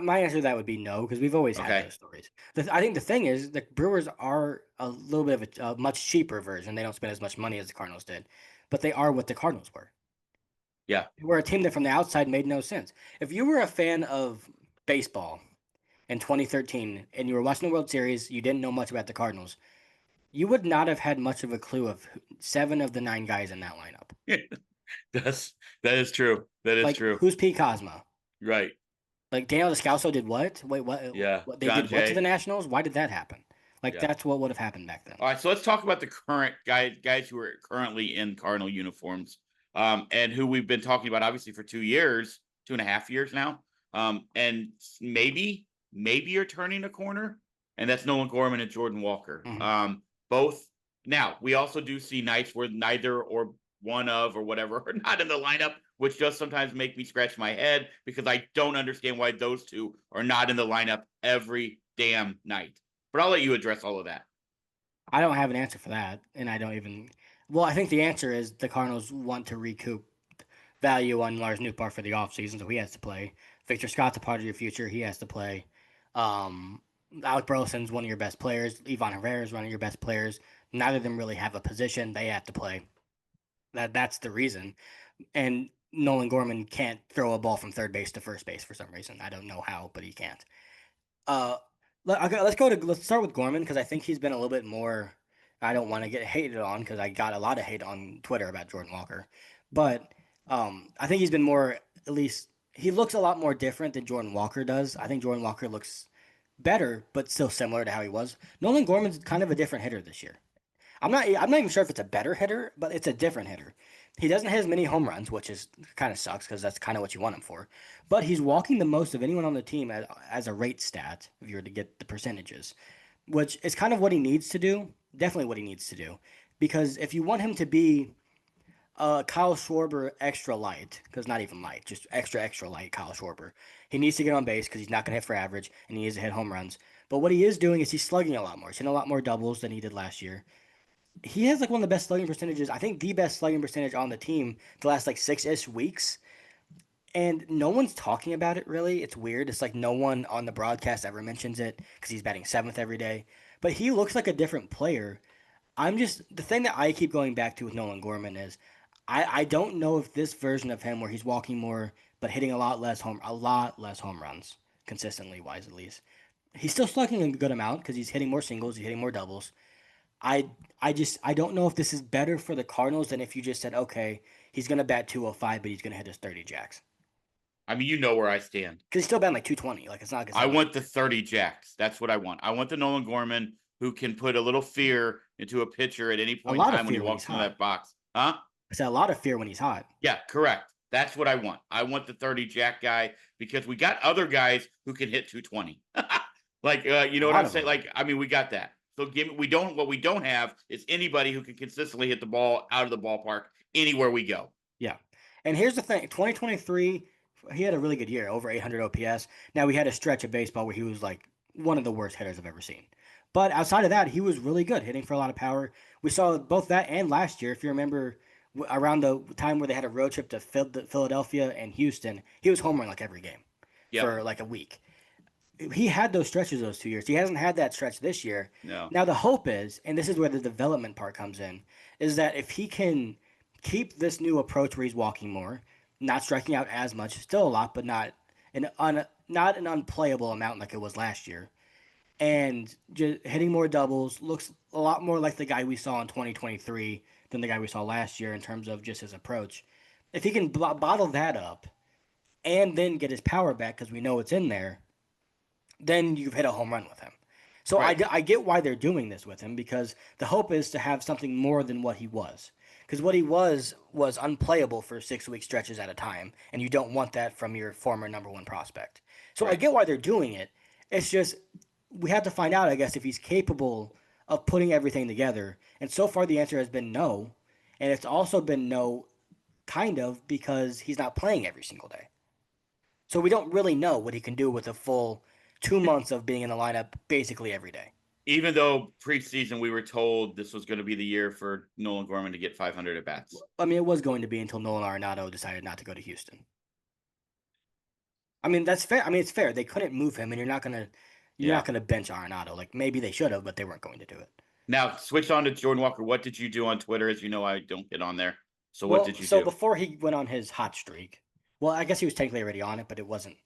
My answer to that would be no because we've always had Okay. those stories. I think the thing is the Brewers are a little bit of a much cheaper version. They don't spend as much money as the Cardinals did, but they are what the Cardinals were. Yeah. They were a team that from the outside made no sense. If you were a fan of baseball in 2013 and you were watching the World Series, you didn't know much about the Cardinals, you would not have had much of a clue of 7 of the 9 guys in that lineup. That is true. That is Like, true. who's Pete Cosma? Right. Like, Daniel Descalso did what? Wait, what? Yeah. They John did what to Jay. the Nationals? Why did that happen? Like, Yeah. that's what would have happened back then. All right, so let's talk about the current guys who are currently in Cardinal uniforms, and who we've been talking about obviously for 2 years, 2.5 years now, and maybe you're turning a corner, and that's Nolan Gorman and Jordan Walker. Mhm. Both now we also do see nights where neither or one of or whatever are not in the lineup, which does sometimes make me scratch my head because I don't understand why those two are not in the lineup every damn night. But I'll let you address all of that. I don't have an answer for that, and I don't even. Well, I think the answer is the Cardinals want to recoup value on Lars Nootbaar for the offseason, so he has to play. Victor Scott's a part of your future; he has to play. Um, Alec Burleson's one of your best players. Ivan Herrera is one of your best players. Neither of them really have a position; they have to play. That's the reason. And Nolan Gorman can't throw a ball from third base to first base for some reason. I don't know how, but he can't. Uh, let's start with Gorman because I think he's been a little bit more. I don't want to get hated on because I got a lot of hate on Twitter about Jordan Walker, but I think he's been more. At least he looks a lot more different than Jordan Walker does. I think Jordan Walker looks better, but still similar to how he was. Nolan Gorman's kind of a different hitter this year. I'm not even sure if it's a better hitter, but it's a different hitter He doesn't have as many home runs, which is kind of sucks because that's kind of what you want him for. But he's walking the most of anyone on the team as a rate stat, if you were to get the percentages, which is kind of what he needs to do. Definitely what he needs to do. Because if you want him to be Kyle Schwarber extra light, because not even light, just extra, extra light Kyle Schwarber, he needs to get on base because he's not going to hit for average and he needs to hit home runs. But what he is doing is he's slugging a lot more. He's hitting a lot more doubles than he did last year. He has like one of the best slugging percentages. I think the best slugging percentage on the team the last like 6-ish weeks. And no one's talking about it really. It's weird. It's like no one on the broadcast ever mentions it because he's batting seventh every day. But he looks like a different player. The thing that I keep going back to with Nolan Gorman is I don't know if this version of him where he's walking more but hitting a lot less home runs consistently wise at least. He's still slugging a good amount because he's hitting more singles, he's hitting more doubles. I I don't know if this is better for the Cardinals than if you just said, okay, he's gonna bat 205, but he's gonna hit his 30 jacks. I mean, you know where I stand. Because he's still batting like 220. Like it's not. I want the 30 jacks. That's what I want. I want the Nolan Gorman who can put a little fear into a pitcher at any point in time when he walks into that box. Huh? I said a lot of fear when he's hot. Yeah, correct. That's what I want. I want the 30 jack guy because we got other guys who can hit 220. Like, you know what I'm saying? Like, I mean, we got that. So what we don't have is anybody who can consistently hit the ball out of the ballpark anywhere we go. Yeah. And here's the thing, 2023, he had a really good year, over 800 OPS. Now we had a stretch of baseball where he was like one of the worst hitters I've ever seen. But outside of that, he was really good, hitting for a lot of power. We saw both that and last year, if you remember, around the time where they had a road trip to Philadelphia and Houston, he was home run like every game for like a week. He had those stretches those 2 years. He hasn't had that stretch this year. No. Now the hope is, and this is where the development part comes in, is that if he can keep this new approach where he's walking more, not striking out as much, still a lot, but not an unplayable amount like it was last year, and just hitting more doubles, looks a lot more like the guy we saw in 2023 than the guy we saw last year in terms of just his approach. If he can bottle that up and then get his power back because we know it's in there, then you've hit a home run with him. So right. I get why they're doing this with him because the hope is to have something more than what he was. Because what he was unplayable for 6-week stretches at a time, and you don't want that from your former number one prospect. So right. I get why they're doing it. It's just we have to find out, I guess, if he's capable of putting everything together. And so far the answer has been no. And it's also been no, kind of, because he's not playing every single day. So we don't really know what he can do with a full 2 months of being in the lineup basically every day. Even though preseason we were told this was going to be the year for Nolan Gorman to get 500 at bats. I mean, it was going to be until Nolan Arenado decided not to go to Houston. I mean, that's fair. I mean, it's fair. They couldn't move him, and you're not gonna bench Arenado. Like maybe they should have, but they weren't going to do it. Now switch on to Jordan Walker. What did you do on Twitter? As you know, I don't get on there. So what did you do? So before he went on his hot streak, well, I guess he was technically already on it, but it wasn't.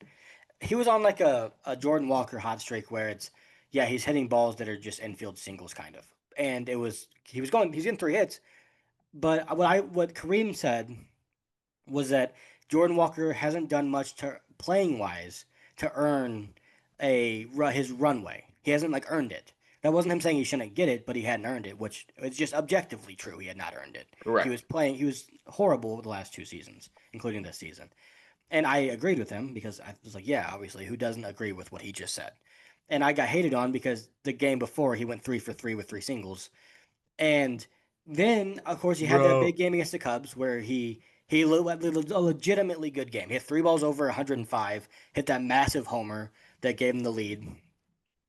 He was on like a Jordan Walker hot streak where it's, yeah, he's hitting balls that are just infield singles kind of. And he's getting 3 hits. But what Kareem said was that Jordan Walker hasn't done much to playing wise to earn his runway. He hasn't like earned it. That wasn't him saying he shouldn't get it, but he hadn't earned it, which is just objectively true. He had not earned it. Correct. He was horrible the last 2 seasons, including this season. And I agreed with him because I was like, yeah, obviously, who doesn't agree with what he just said? And I got hated on because the game before he went 3 for 3 with 3 singles. And then, of course, he had that big game against the Cubs where he a legitimately good game. He hit 3 balls over 105, hit that massive homer that gave him the lead,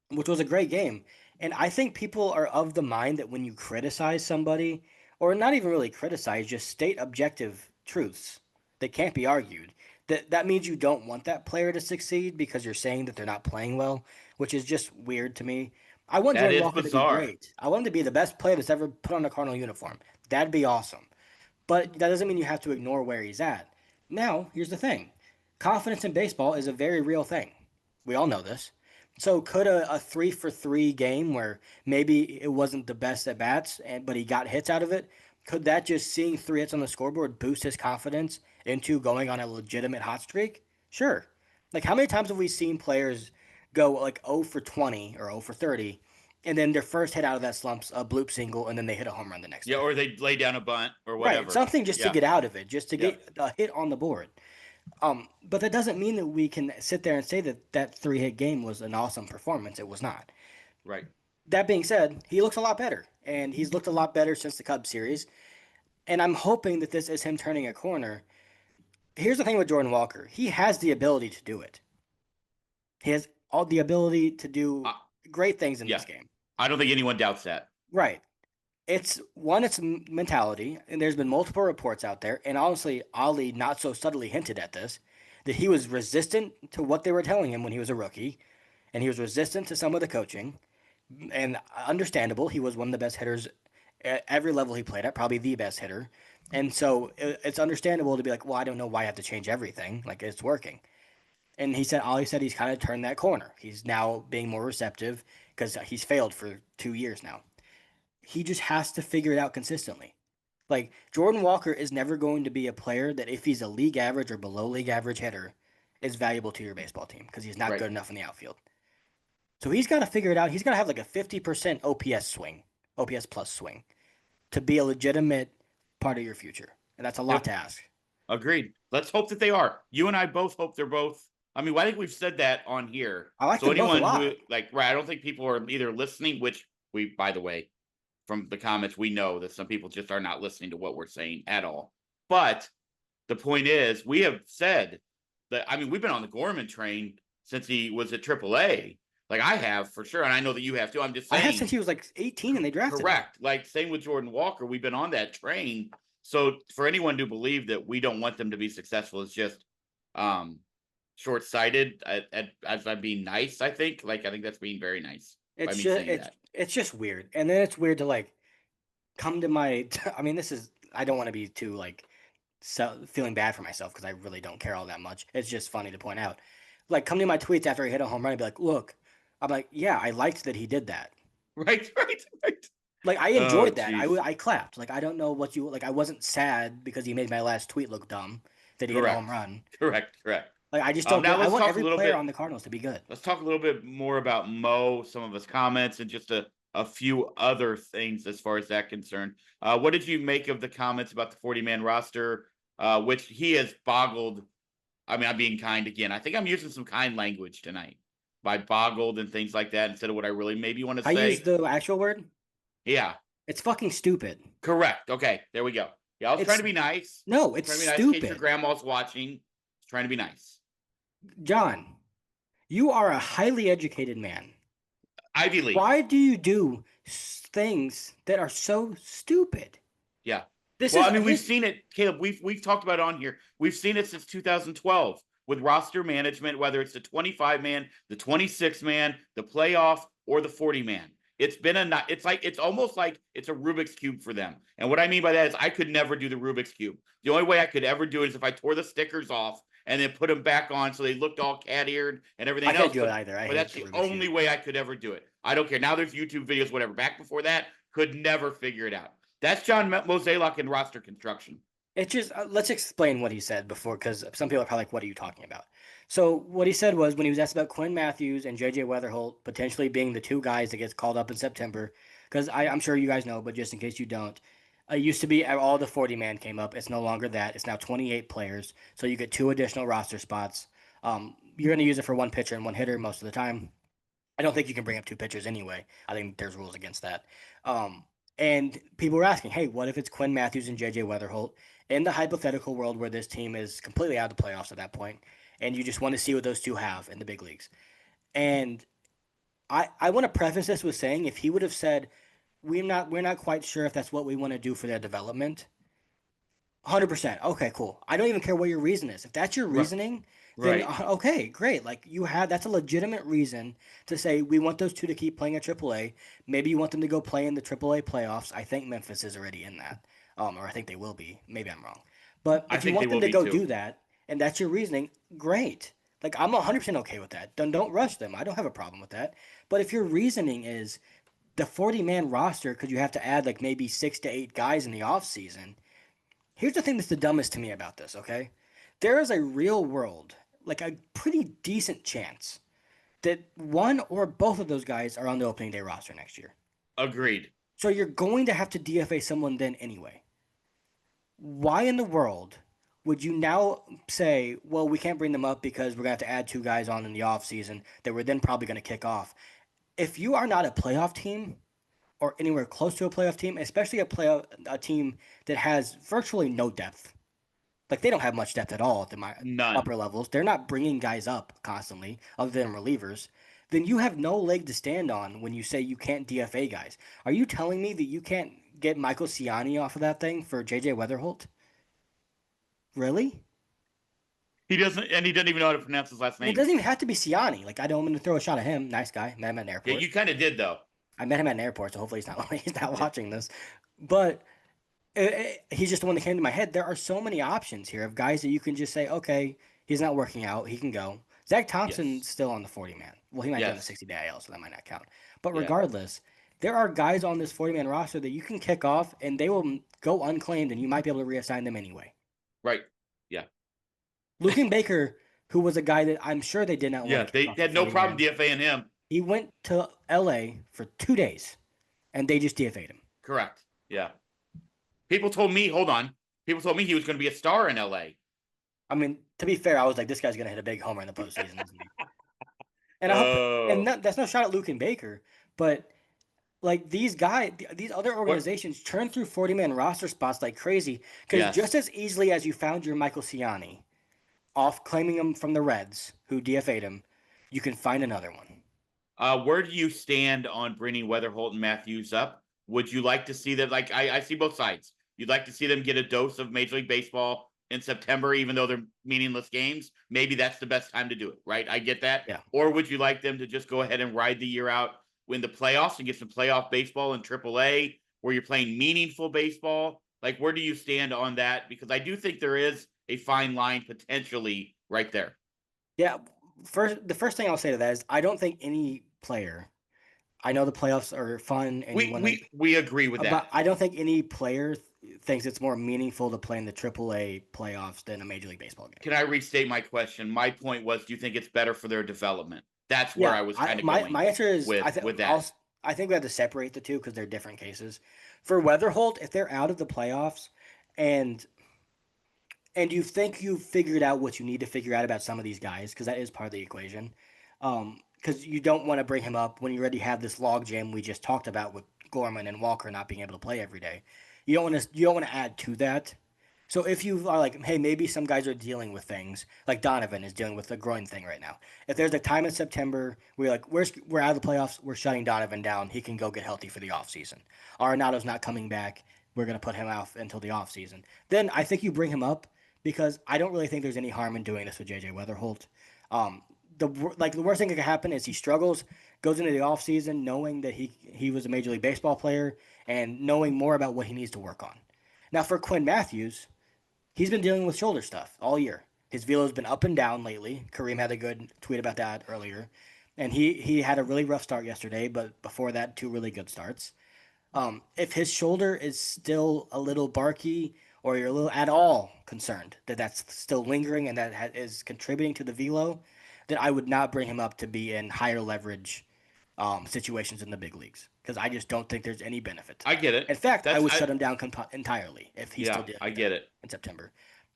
which was a great game. And I think people are of the mind that when you criticize somebody, or not even really criticize, just state objective truths that can't be argued, that means you don't want that player to succeed because you're saying that they're not playing well, which is just weird to me. I want Jordan Walker to be great. I want him to be the best player that's ever put on a Cardinal uniform. That'd be awesome. But that doesn't mean you have to ignore where he's at. Now, here's the thing. Confidence in baseball is a very real thing. We all know this. So could a 3 for 3 game where maybe it wasn't the best at bats, but he got hits out of it, could that just seeing 3 hits on the scoreboard boost his confidence into going on a legitimate hot streak? Sure. Like how many times have we seen players go like 0 for 20 or 0 for 30 and then their first hit out of that slump's a bloop single, and then they hit a home run the next Yeah, day. or they lay down a bunt or Right, whatever. something just to get out of it, just to Yeah. get a hit on the board. But that doesn't mean that we can sit there and say that that 3-hit game was an awesome performance. It was not. Right. That being said, he looks a lot better, and he's looked a lot better since the Cubs series. And I'm hoping that this is him turning a corner. Here's the thing with Jordan Walker: he has the ability to do it. He has all the ability to do great things in this game. I don't think anyone doubts that. Right. It's mentality, and there's been multiple reports out there, and honestly, Ali not so subtly hinted at this, that he was resistant to what they were telling him when he was a rookie, and he was resistant to some of the coaching, and understandable. He was one of the best hitters at every level he played at, probably the best hitter, and so it's understandable to be like, well, I don't know why I have to change everything. Like, it's working. And Ali said he's kind of turned that corner. He's now being more receptive because he's failed for 2 years now. He just has to figure it out consistently. Like, Jordan Walker is never going to be a player that, if he's a league average or below league average hitter, is valuable to your baseball team because he's not good enough in the outfield. So he's got to figure it out. He's got to have like a 50% OPS plus swing, to be a legitimate part of your future. And that's a lot to ask. Agreed. Let's hope that they are. You and I both hope they're both. I mean, I think we've said that on here. I like them both a lot. I don't think people are either listening, which we, by the way, from the comments, we know that some people just are not listening to what we're saying at all. But the point is, we have said that, I mean, we've been on the Gorman train since he was at AAA. Like, I have for sure, and I know that you have too. I'm just saying. I have since he was like 18 and they drafted him. Correct. Like, same with Jordan Walker. We've been on that train. So for anyone to believe that we don't want them to be successful is just short-sighted as I'm being nice, I think. Like, I think that's being very nice. It's just weird. And then it's weird to like come to my I mean, I don't want to be too like feeling bad for myself because I really don't care all that much. It's just funny to point out. Like, come to my tweets after he hit a home run and be like, look, I'm like, yeah, I liked that he did that. Right. Like, I enjoyed that. I clapped. Like, I don't know what you like. I wasn't sad because he made my last tweet look dumb that he hit a home run. Correct. Like, I just don't. I want every player on the Cardinals to be good. Let's talk a little bit more about Mo, some of his comments, and just a few other things as far as that concerned. What did you make of the comments about the 40-man roster, which he has boggled? I mean, I'm being kind again. I think I'm using some kind language tonight by boggled and things like that instead of what I really maybe want to say. I used the actual word? Yeah. It's fucking stupid. Correct. Okay, there we go. Yeah, I was trying to be nice. No, it's stupid. In case your grandma's watching, trying to be nice. John, you are a highly educated man. Ivy League. Why do you do things that are so stupid? Yeah. We've seen it, Caleb. We've talked about it on here. We've seen it since 2012 with roster management, whether it's the 25-man, the 26-man, the playoff, or the 40-man. It's almost like it's a Rubik's Cube for them. And what I mean by that is I could never do the Rubik's Cube. The only way I could ever do it is if I tore the stickers off and then put them back on so they looked all cat-eared and everything else. I can't do it either. But that's the only way I could ever do it. I don't care. Now there's YouTube videos, whatever. Back before that, could never figure it out. That's John Mozeliak in roster construction. It's just, let's explain what he said before, because some people are probably like, what are you talking about? So what he said was, when he was asked about Quinn Matthews and J.J. Weatherholt potentially being the two guys that gets called up in September, because I'm sure you guys know, but just in case you don't, it used to be all the 40-man came up. It's no longer that. It's now 28 players, so you get 2 additional roster spots. You're going to use it for 1 pitcher and 1 hitter most of the time. I don't think you can bring up 2 pitchers anyway. I think there's rules against that. And people were asking, hey, what if it's Quinn Matthews and J.J. Weatherholt in the hypothetical world where this team is completely out of the playoffs at that point, and you just want to see what those two have in the big leagues? And I want to preface this with saying, if he would have said, we're not quite sure if that's what we want to do for their development, 100%. Okay, cool. I don't even care what your reason is. If that's your reasoning, then okay, great. Like, that's a legitimate reason to say we want those two to keep playing at AAA. Maybe you want them to go play in the AAA playoffs. I think Memphis is already in that, or I think they will be. Maybe I'm wrong. But if you want them to go do that, and that's your reasoning, great. Like, I'm 100% okay with that. Don't rush them. I don't have a problem with that. But if your reasoning is the 40-man roster, because you have to add like maybe 6 to 8 guys in the offseason, here's the thing that's the dumbest to me about this, okay? There is a real world, like a pretty decent chance, that one or both of those guys are on the opening day roster next year. Agreed. So you're going to have to DFA someone then anyway. Why in the world would you now say, well, we can't bring them up because we're going to have to add 2 guys on in the offseason that we're then probably going to kick off? If you are not a playoff team or anywhere close to a playoff team, especially a team that has virtually no depth, like they don't have much depth at all at the None. upper levels. They're not bringing guys up constantly other than relievers. Then you have no leg to stand on when you say you can't DFA guys. Are you telling me that you can't get Michael Ciani off of that thing for JJ Weatherholt? Really? He doesn't even know how to pronounce his last And it name. doesn't even have to be Ciani. Like I don't want to throw a shot at him. Nice guy. Met him at an airport. Yeah, you kind of did though. I met him at an airport, so hopefully he's not watching this. But he's just the one that came to my head. There are so many options here of guys that you can just say, okay, he's not working out, he can go. Zach Thompson's still on the 40-man. Well, he might be on the 60-day IL, so that might not count. But regardless, there are guys on this 40-man roster that you can kick off, and they will go unclaimed, and you might be able to reassign them anyway. Right. Yeah. Lucan Baker, who was a guy that I'm sure they did not want to they had no problem DFAing him. He went to L.A. for 2 days, and they just DFA'd him. Correct. Yeah. People told me he was going to be a star in LA. I mean, to be fair, I was like, this guy's going to hit a big homer in the postseason, isn't he? And I hope, and that's no shot at Lucan Baker, but like these guys, these other organizations churn through 40-man roster spots like crazy because just as easily as you found your Michael Ciani off claiming him from the Reds, who DFA'd him, you can find another one. Where do you stand on bringing Weatherholt and Matthews up? Would you like to see them? Like I see both sides. You'd like to see them get a dose of Major League Baseball in September, even though they're meaningless games. Maybe that's the best time to do it, right? I get that. Yeah. Or would you like them to just go ahead and ride the year out, win the playoffs, and get some playoff baseball in AAA, where you're playing meaningful baseball? Like, where do you stand on that? Because I do think there is a fine line potentially right there. Yeah. The first thing I'll say to that is I don't think any player. I know the playoffs are fun, and we agree with that. But I don't think any player thinks it's more meaningful to play in the AAA playoffs than a Major League Baseball game. Can I restate my question? My point was, do you think it's better for their development? That's where I was kind of going. My answer is with that. I think we have to separate the two because they're different cases. For Weatherholt, if they're out of the playoffs and you think you've figured out what you need to figure out about some of these guys, because that is part of the equation, because you don't want to bring him up when you already have this logjam we just talked about with Gorman and Walker not being able to play every day. You don't want to add to that. So if you are like, hey, maybe some guys are dealing with things like Donovan is dealing with the groin thing right now. If there's a time in September where you're like, we're out of the playoffs, we're shutting Donovan down, he can go get healthy for the offseason. Arenado's not coming back, we're going to put him out until the offseason. Then I think you bring him up because I don't really think there's any harm in doing this with JJ Weatherholt. The worst thing that could happen is he struggles, goes into the offseason knowing that he was a Major League Baseball player and knowing more about what he needs to work on. Now for Quinn Matthews, he's been dealing with shoulder stuff all year. His velo's been up and down lately. Kareem had a good tweet about that earlier. And he had a really rough start yesterday, but before that, 2 really good starts. If his shoulder is still a little barky or you're a little at all concerned that that's still lingering and that is contributing to the velo, then I would not bring him up to be in higher leverage situations in the big leagues because I just don't think there's any benefit to that. I get it. In fact, I would shut him down entirely if he still did. I get it in September.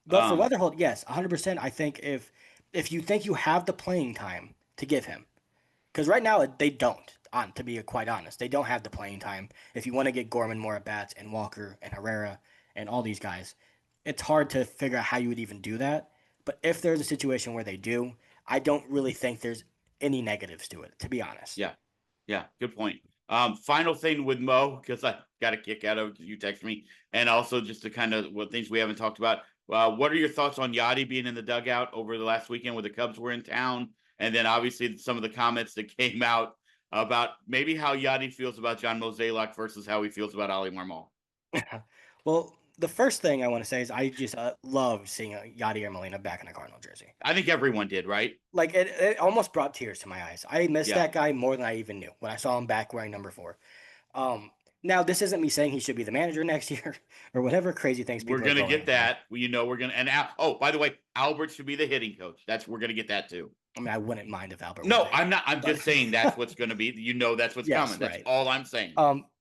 But for Weatherholt, yes, 100%. I think if you think you have the playing time to give him, because right now they don't. To be quite honest, they don't have the playing time. If you want to get Gorman more at bats and Walker and Herrera and all these guys, it's hard to figure out how you would even do that. But if there's a situation where they do, I don't really think there's any negatives to it, to be honest. Yeah, good point. Final thing with Mo, because I got a kick out of you text me, and also just to kind of what things we haven't talked about. What are your thoughts on Yadi being in the dugout over the last weekend when the Cubs were in town? And then obviously some of the comments that came out about maybe how Yadi feels about John Mozeliak versus how he feels about Ali Marmol. Well, the first thing I want to say is I just love seeing Yadier Molina back in a Cardinal jersey. I think everyone did, right? Like it almost brought tears to my eyes. I missed that guy more than I even knew when I saw him back wearing number 4. Now, this isn't me saying he should be the manager next year or whatever crazy things people We're gonna are going get that. We're gonna oh, by the way, Albert should be the hitting coach. We're gonna get that too. I mean, I wouldn't mind if Albert was No, there. I'm not. I'm just saying that's what's gonna be. That's what's Yes, coming. That's right. all I'm saying.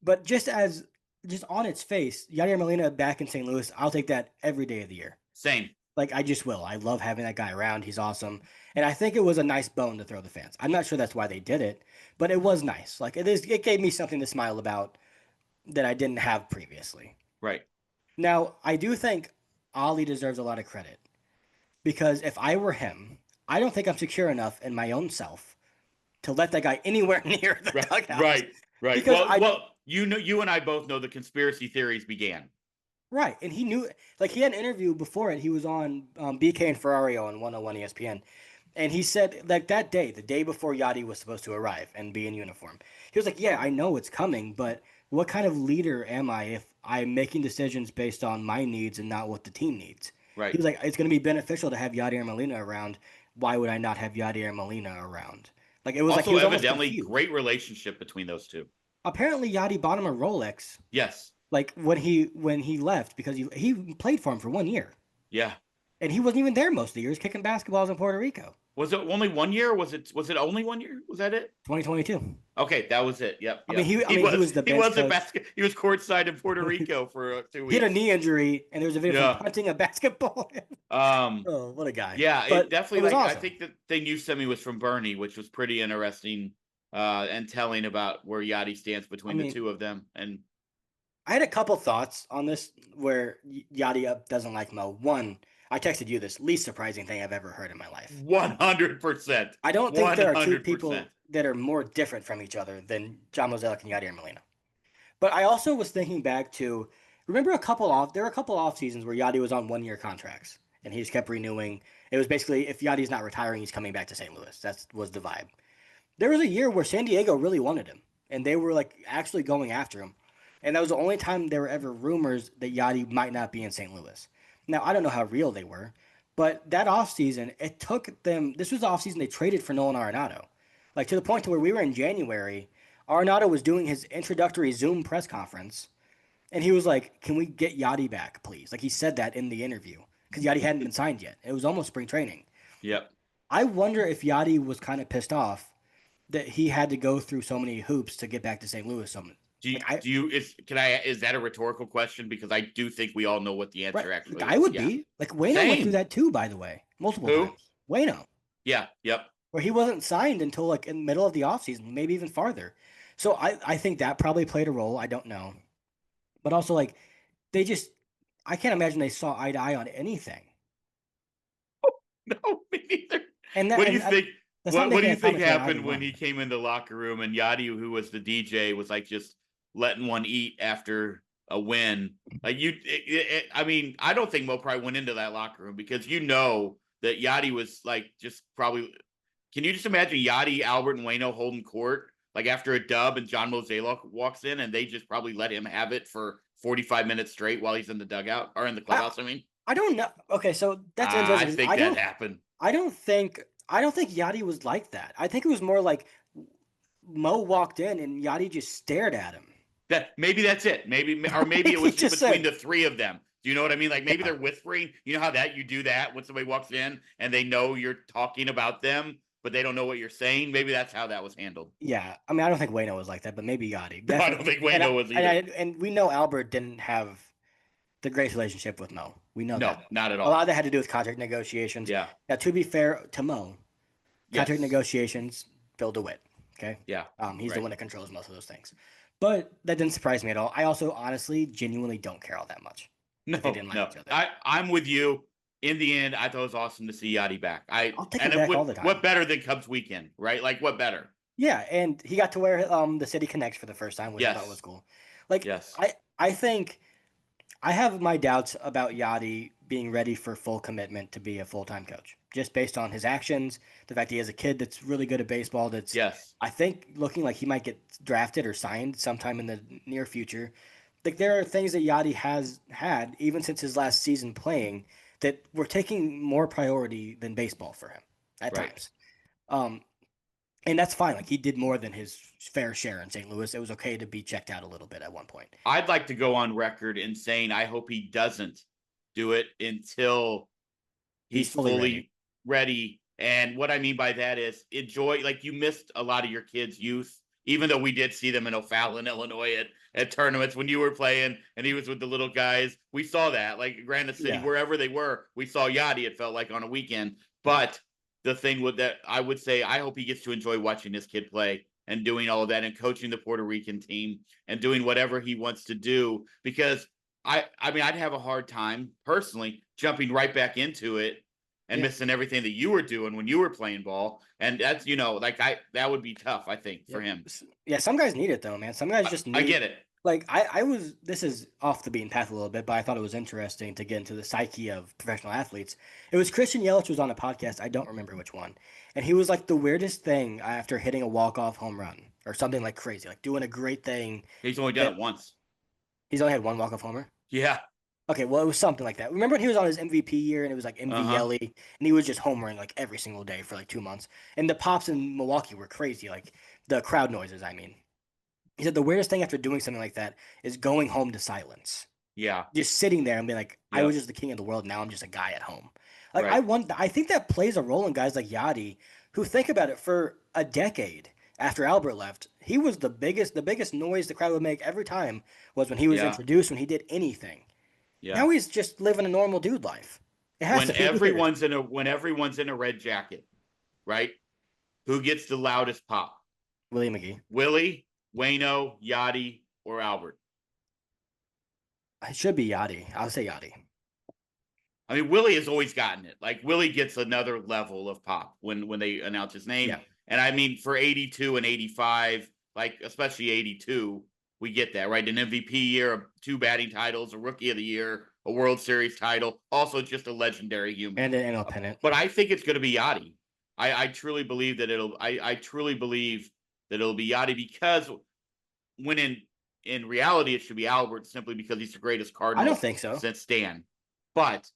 But just on its face, Yadier Molina back in St. Louis, I'll take that every day of the year. Same. Like, I just will. I love having that guy around. He's awesome. And I think it was a nice bone to throw the fans. I'm not sure that's why they did it, but it was nice. Like, it gave me something to smile about that I didn't have previously. Right. Now, I do think Ollie deserves a lot of credit because if I were him, I don't think I'm secure enough in my own self to let that guy anywhere near the dugout. Right. Because you and I both know the conspiracy theories began. Right, and he knew, like, he had an interview before it. He was on BK and Ferrario on 101 ESPN, and he said, like, that day, the day before Yachty was supposed to arrive and be in uniform, he was like, yeah, I know it's coming, but what kind of leader am I if I'm making decisions based on my needs and not what the team needs? Right. He was like, it's going to be beneficial to have Yadier Molina around. Why would I not have Yadier Molina around? Like, it was also, like he was evidently great relationship between those two. Apparently, Yachty bought him a Rolex. Yes. Like when he left because he played for him for 1 year. Yeah. And he wasn't even there most of the years, kicking basketballs in Puerto Rico. Was it only 1 year? Was it only 1 year? Was that it? 2022. Okay, that was it. Yep. I mean, he was the bench coach. He was courtside in Puerto Rico for 2 weeks. He had a knee injury, and there was a video of him punting a basketball. Oh, what a guy! Yeah, it definitely. It was awesome. I think that they knew Semi was from Bernie, which was pretty interesting and telling about where Yachty stands between the two of them. And I had a couple thoughts on this where Yachty doesn't like Mo. One, I texted you this least surprising thing I've ever heard in my life. 100%. I don't think there are two people that are more different from each other than John Mozeliak and Yadier Molina. But I also was thinking back to, remember there were a couple off seasons where Yachty was on 1 year contracts and he just kept renewing. It was basically, if Yachty's not retiring, he's coming back to St. Louis. That was the vibe. There was a year where San Diego really wanted him and they were like actually going after him. And that was the only time there were ever rumors that Yachty might not be in St. Louis. Now, I don't know how real they were, but that offseason, it took them, this was the offseason they traded for Nolan Arenado. Like, to the point to where we were in January, Arenado was doing his introductory Zoom press conference, and he was like, can we get Yachty back, please? Like, he said that in the interview, because Yachty hadn't been signed yet. It was almost spring training. Yep. I wonder if Yachty was kind of pissed off that he had to go through so many hoops to get back to St. Louis. Is that a rhetorical question? Because I do think we all know what the answer actually is. I would be. Like, Wayno went through that too, by the way. Multiple times. Wayno. Yeah, yep. Where he wasn't signed until like in the middle of the offseason, maybe even farther. So I think that probably played a role. I don't know. But also, like, I can't imagine they saw eye to eye on anything. No, me neither. What do you think? What do you think happened when he came in the locker room and Yachty, who was the DJ, was like just letting one eat after a win? Like I mean, I don't think Mo probably went into that locker room because that Yachty was like just probably. Can you just imagine Yachty, Albert, and Wayno holding court like after a dub and John Mozeliak walks in and they just probably let him have it for 45 minutes straight while he's in the dugout or in the clubhouse? I don't know. Okay, so that's interesting. I think that happened. I don't think Yachty was like that. I think it was more like Mo walked in and Yachty just stared at him. Maybe that's it. Maybe it was just between the three of them. Do you know what I mean? Like maybe they're whispering. You know how you do that when somebody walks in and they know you're talking about them, but they don't know what you're saying. Maybe that's how that was handled. Yeah. I mean, I don't think Wayno was like that, but maybe Yachty. No, I don't think Wayno was either. And we know Albert didn't have the great relationship with Mo. We know that. No, not at all. A lot of that had to do with contract negotiations. Yeah. Now, to be fair to Mo, contract negotiations, Bill DeWitt. Okay. Yeah. He's the one that controls most of those things. But that didn't surprise me at all. I also honestly, genuinely don't care all that much. No, I'm with you. In the end, I thought it was awesome to see Yachty back. I'll take it back all the time. What better than Cubs weekend, right? Like what better? Yeah, and he got to wear the City Connects for the first time, which I thought was cool. Like, I think I have my doubts about Yachty being ready for full commitment to be a full-time coach, just based on his actions, the fact he has a kid that's really good at baseball. That's I think looking like he might get drafted or signed sometime in the near future. Like there are things that Yachty has had even since his last season playing that were taking more priority than baseball for him at times. And that's fine. Like he did more than his fair share in St. Louis. It was okay to be checked out a little bit at one point. I'd like to go on record in saying I hope he doesn't do it until he's fully ready. And what I mean by that is enjoy, like you missed a lot of your kids' youth, even though we did see them in O'Fallon, Illinois at tournaments when you were playing and he was with the little guys. We saw that, like Granite City, wherever they were, we saw Yadi, it felt like on a weekend. But the thing with that, I would say, I hope he gets to enjoy watching this kid play and doing all of that and coaching the Puerto Rican team and doing whatever he wants to do, because I mean, I'd have a hard time personally jumping right back into it and missing everything that you were doing when you were playing ball. And that's, like that would be tough, I think, for him. Yeah, some guys need it though, man. Some guys just need I get it. Like this is off the beaten path a little bit, but I thought it was interesting to get into the psyche of professional athletes. It was Christian Yelich was on a podcast, I don't remember which one. And he was like the weirdest thing after hitting a walk-off home run or something like crazy, like doing a great thing. He's only done it once. He's only had one walk-off homer? Yeah. Okay, well, it was something like that. Remember when he was on his MVP year and it was like MVLE and he was just homering like every single day for like 2 months. And the pops in Milwaukee were crazy, like the crowd noises, I mean. He said the weirdest thing after doing something like that is going home to silence. Yeah. Just sitting there and being like, I was just the king of the world. Now I'm just a guy at home. Like I think that plays a role in guys like Yadi, who think about it for a decade after Albert left. He was the biggest noise the crowd would make every time was when he was introduced, when he did anything. Yeah. Now he's just living a normal dude life. It has when everyone's in a red jacket, right? Who gets the loudest pop? Willie McGee. Willie, Waino, Yadi, or Albert? It should be Yadi. I'll say Yadi. I mean, Willie has always gotten it. Like Willie gets another level of pop when they announce his name. Yeah. And I mean, for 82 and 85, like especially 82, we get that, right? An MVP year, 2 batting titles, a Rookie of the Year, a World Series title, also just a legendary human. And an NL pennant. But I think it's going to be Yadi. I truly believe that I truly believe that it'll be Yadi, because when in reality it should be Albert, simply because he's the greatest Cardinal. I don't think so. Since Stan. But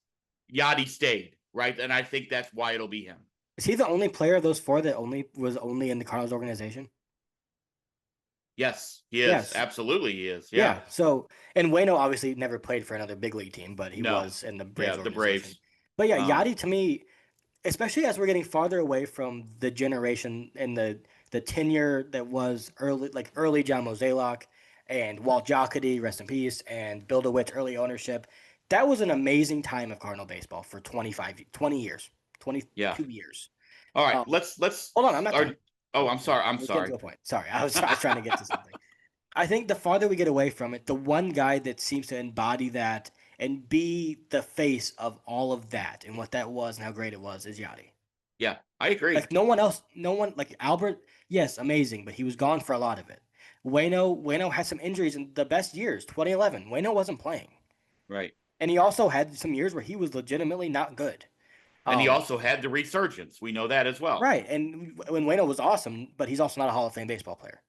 Yadi stayed, right? And I think that's why it'll be him. Is he the only player of those 4 that was only in the Cardinals organization? Yes, he is. Yes. Absolutely, he is. Yeah. So, and Waino obviously never played for another big league team, but he was in the Braves organization. The Braves. But yeah, Yadi to me, especially as we're getting farther away from the generation and the tenure that was early John Mozeliak and Walt Jocketty, rest in peace, and Bill DeWitt's early ownership. That was an amazing time of Cardinal baseball for 20 years, 22 years. All right, let's hold on. I'm not done. Oh, I'm sorry. I'm sorry. Get to a point. Sorry, I was trying to get to something. I think the farther we get away from it, the one guy that seems to embody that and be the face of all of that and what that was and how great it was is Yadi. Yeah, I agree. Like no one like Albert, yes, amazing, but he was gone for a lot of it. Waino had some injuries in the best years, 2011. Waino wasn't playing. Right. And he also had some years where he was legitimately not good. And he also had the resurgence. We know that as well. Right. And when Waino was awesome, but he's also not a Hall of Fame baseball player.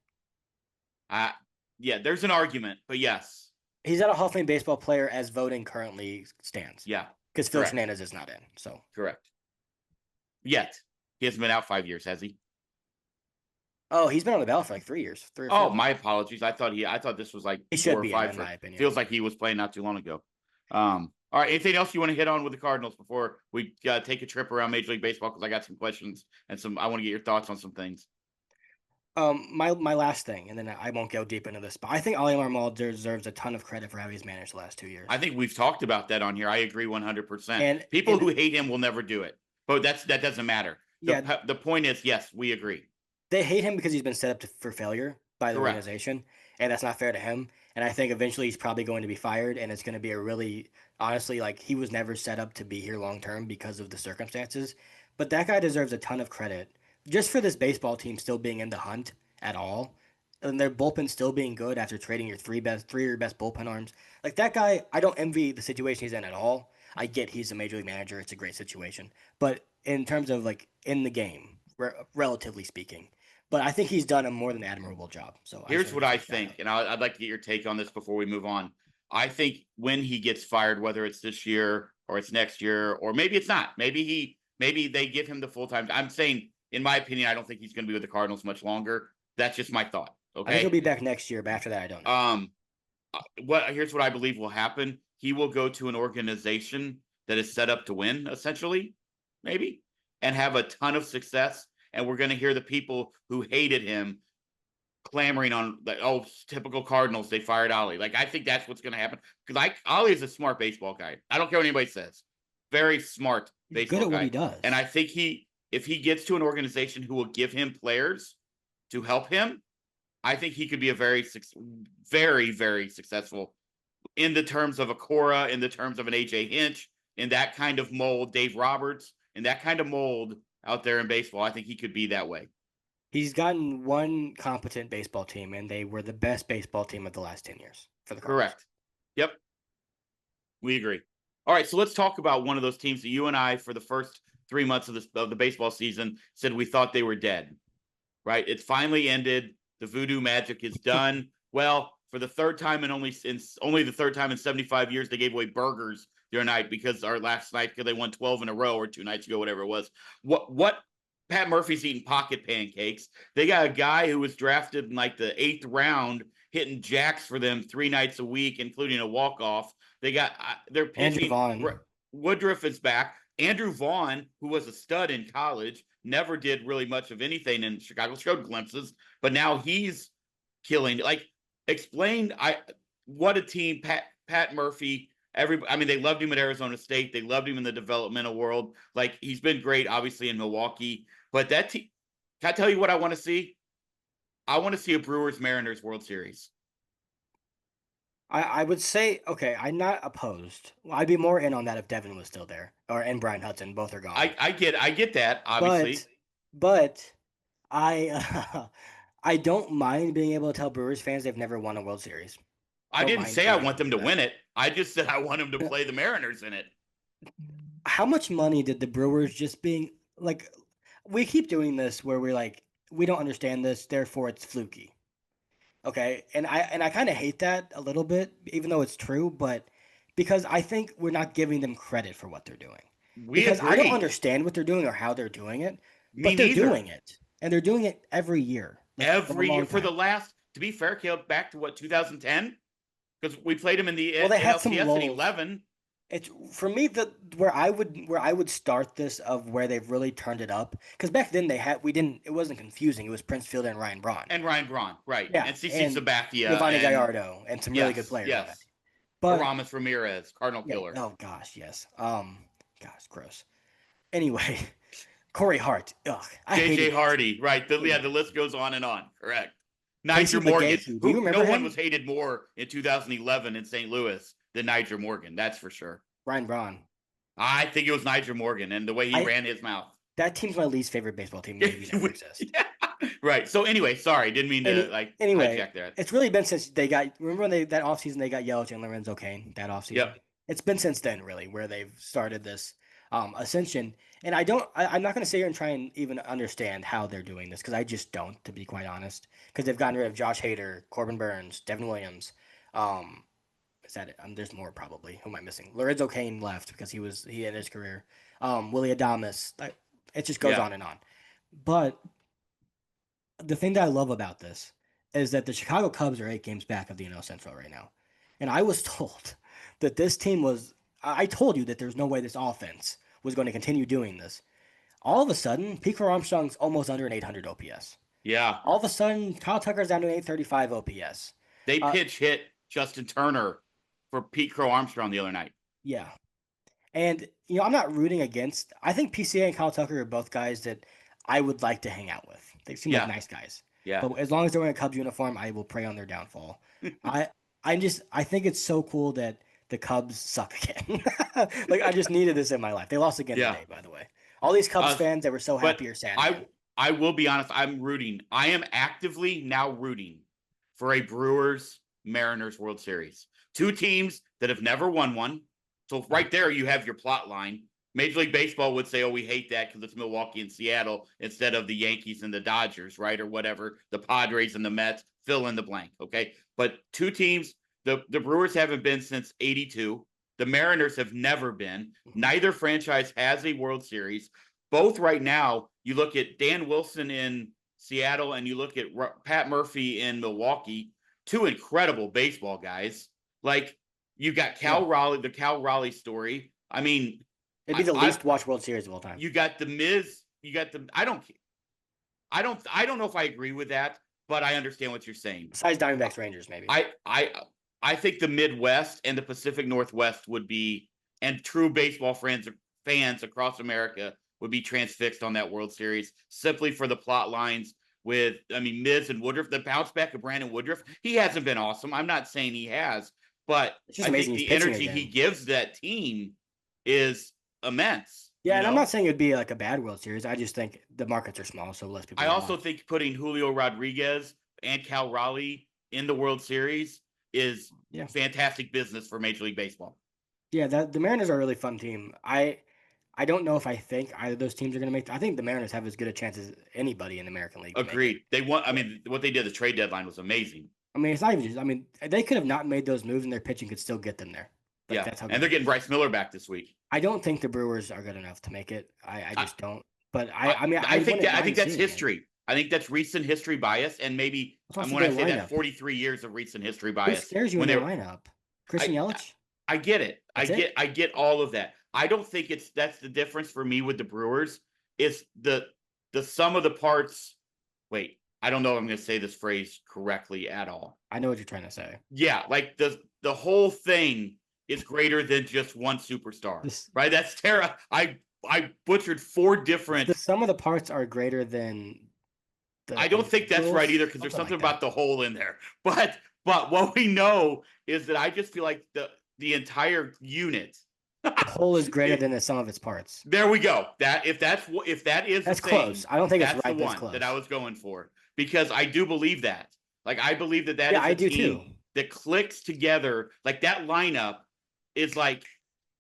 Yeah, there's an argument, but yes. He's not a Hall of Fame baseball player as voting currently stands. Yeah. Because Phil Hernandez is not in. So correct. Yet. He hasn't been out 5 years, has he? Oh, he's been on the ballot for like 3 years. 3 or 4 years. My apologies. I thought this was like 4 or 5 in my opinion. Feels like he was playing not too long ago. All right. Anything else you want to hit on with the Cardinals before we take a trip around Major League Baseball? Because I got some questions and I want to get your thoughts on some things. My last thing, and then I won't go deep into this, but I think Ali Marmol deserves a ton of credit for how he's managed the last 2 years. I think we've talked about that on here. I agree 100%. And people who hate him will never do it, but that doesn't matter. The point is, yes, we agree. They hate him because he's been set up for failure by the organization, and that's not fair to him. And I think eventually he's probably going to be fired, and it's going to be a really, honestly, like he was never set up to be here long term because of the circumstances. But that guy deserves a ton of credit just for this baseball team still being in the hunt at all, and their bullpen still being good after trading your three of your best bullpen arms. Like that guy, I don't envy the situation he's in at all. I get he's a major league manager; it's a great situation, but in terms of like in the game, relatively speaking. But I think he's done a more than admirable job. So here's what I think, and I'd like to get your take on this before we move on. I think when he gets fired, whether it's this year or it's next year, or maybe it's not, maybe they give him the full time. I'm saying in my opinion, I don't think he's going to be with the Cardinals much longer. That's just my thought. Okay. I think he'll be back next year, but after that, I don't know. Here's what I believe will happen. He will go to an organization that is set up to win, essentially, maybe, and have a ton of success. And we're going to hear the people who hated him clamoring on, like, oh, typical Cardinals, they fired Ollie. Like, I think that's what's going to happen. Because Ollie is a smart baseball guy. I don't care what anybody says. Very smart baseball guy. Good at what he does. And I think if he gets to an organization who will give him players to help him, I think he could be a very, very successful in the terms of a Cora, in the terms of an AJ Hinch, in that kind of mold, Dave Roberts, in that kind of mold out there in baseball. I think he could be that way. He's gotten one competent baseball team, and they were the best baseball team of the last 10 years for the Cardinals. Correct. Yep. We agree. All right, so let's talk about one of those teams that you and I, for the first 3 months of the baseball season, said we thought they were dead. Right? It's finally ended. The voodoo magic is done. Well, for the third time and only the third time in 75 years, they gave away burgers the other night because they won 12 in a row, or 2 nights ago, whatever it was. What Pat Murphy's eating pocket pancakes. They got a guy who was drafted in like the 8th round hitting jacks for them 3 nights a week, including a walk-off. They got they're pitching. Woodruff is back. Andrew Vaughn, who was a stud in college, never did really much of anything in Chicago, showed glimpses, but now he's killing. Like, explain what a team Pat Murphy. They loved him at Arizona State. They loved him in the developmental world. Like, he's been great, obviously, in Milwaukee. But that team, can I tell you what I want to see? I want to see a Brewers-Mariners World Series. I would say, okay, I'm not opposed. I'd be more in on that if Devin was still there, and Brian Hudson. Both are gone. I get that, obviously. But I don't mind being able to tell Brewers fans they've never won a World Series. I didn't say I want them to win it. I just said I want them to play the Mariners in it. How much money did the Brewers just being like? We keep doing this where we're like, we don't understand this, therefore it's fluky. Okay, and I kind of hate that a little bit, even though it's true, but because I think we're not giving them credit for what they're doing. Because I don't understand what they're doing or how they're doing it, but they're doing it, and they're doing it every year. Every year for the last. To be fair, Caleb, back to what, 2010, because we played them in the they had some LCS in 11. It's for me where I would start this of where they've really turned it up, because back then it wasn't confusing. It was Prince Fielder and Ryan Braun. Right? Yeah, and CC Sabathia, Giovanni Gallardo, and some really good players. Yes, but Aramis Ramirez, Cardinal killer. Oh gosh, yes. Gosh, gross. Anyway, Corey Hart. Ugh, JJ Hardy. Right. The list goes on and on. Correct. Nyjer Morgan. Do you remember no one was hated more in 2011 in St. Louis than Nyjer Morgan. That's for sure. Ryan Braun. I think it was Nyjer Morgan and the way he ran his mouth. That team's my least favorite baseball team. Maybe never exist. Yeah. Right. So anyway, sorry, didn't mean to hijack there. It's really been since they got. Remember when that offseason they got Yelich and Lorenzo Cain that offseason. Yep. It's been since then really where they've started this ascension. And I'm not going to sit here and try and even understand how they're doing this, because I just don't, to be quite honest. Because they've gotten rid of Josh Hader, Corbin Burns, Devin Williams. Is that it? There's more probably. Who am I missing? Lorenzo Cain left because he had his career. Willie Adames. It just goes on and on. But the thing that I love about this is that the Chicago Cubs are 8 games back of the NL Central right now. And I was told that this team was – I told you that there's no way this offense was going to continue doing this. All of a sudden, Pete Armstrong's almost under an 800 OPS. Yeah. All of a sudden, Kyle Tucker's down to an 835 OPS. They pitch hit Justin Turner for Pete Crow Armstrong the other night. Yeah. And, I'm not rooting against – I think PCA and Kyle Tucker are both guys that I would like to hang out with. They seem like nice guys. Yeah. But as long as they're wearing a Cubs uniform, I will pray on their downfall. I think it's so cool that the Cubs suck again. I just needed this in my life. They lost again today, by the way. All these Cubs fans that were so happy or sad. I will be honest. I'm rooting. I am actively now rooting for a Brewers-Mariners World Series. 2 teams that have never won one. So right there, you have your plot line. Major League Baseball would say, oh, we hate that because it's Milwaukee and Seattle instead of the Yankees and the Dodgers, right? Or whatever, the Padres and the Mets, fill in the blank, okay? But 2 teams, the Brewers haven't been since 82. The Mariners have never been. Neither franchise has a World Series. Both right now, you look at Dan Wilson in Seattle, and you look at Pat Murphy in Milwaukee, two incredible baseball guys. Like, you got Cal Raleigh, the Cal Raleigh story. I mean, it'd be the least watched World Series of all time. You got the Miz. You got the. I don't know if I agree with that, but I understand what you're saying. Besides Diamondbacks, Rangers, maybe. I think the Midwest and the Pacific Northwest would be, and true baseball fans across America would be transfixed on that World Series, simply for the plot lines with, Miz and Woodruff. The bounce back of Brandon Woodruff, he hasn't been awesome. I'm not saying he has, but I think the energy he gives that team is immense. Yeah, and I'm not saying it'd be like a bad World Series. I just think the markets are small, so less people. I also think putting Julio Rodriguez and Cal Raleigh in the World Series is fantastic business for Major League Baseball. Yeah, the Mariners are a really fun team. I don't know if I think either of those teams are going to make. I think the Mariners have as good a chance as anybody in the American League. Agreed. They want. What they did the trade deadline was amazing. It's not even just. They could have not made those moves, and their pitching could still get them there. That's and they're getting Bryce Miller back this week. I don't think the Brewers are good enough to make it. I just don't. But I think that's history. I think that's recent history bias, and maybe when I say that 43 years of recent history bias. Who scares you in their lineup? Christian Yelich? I get it. I get all of that. I don't think that's the difference for me with the Brewers. It's the sum of the parts. Wait, I don't know if I'm going to say this phrase correctly at all. I know what you're trying to say. Yeah, like the whole thing is greater than just one superstar, right? That's Tara. I butchered 4 different. The sum of the parts are greater than. I don't think that's right either, because there's something about the whole in there. But what we know is that I just feel like the entire unit. The whole is greater than the sum of its parts. There we go. If that is that's close. I don't think it's right. The one close. That I was going for, because I do believe that. Like, I believe that is I do team too. That clicks together. Like, that lineup is like,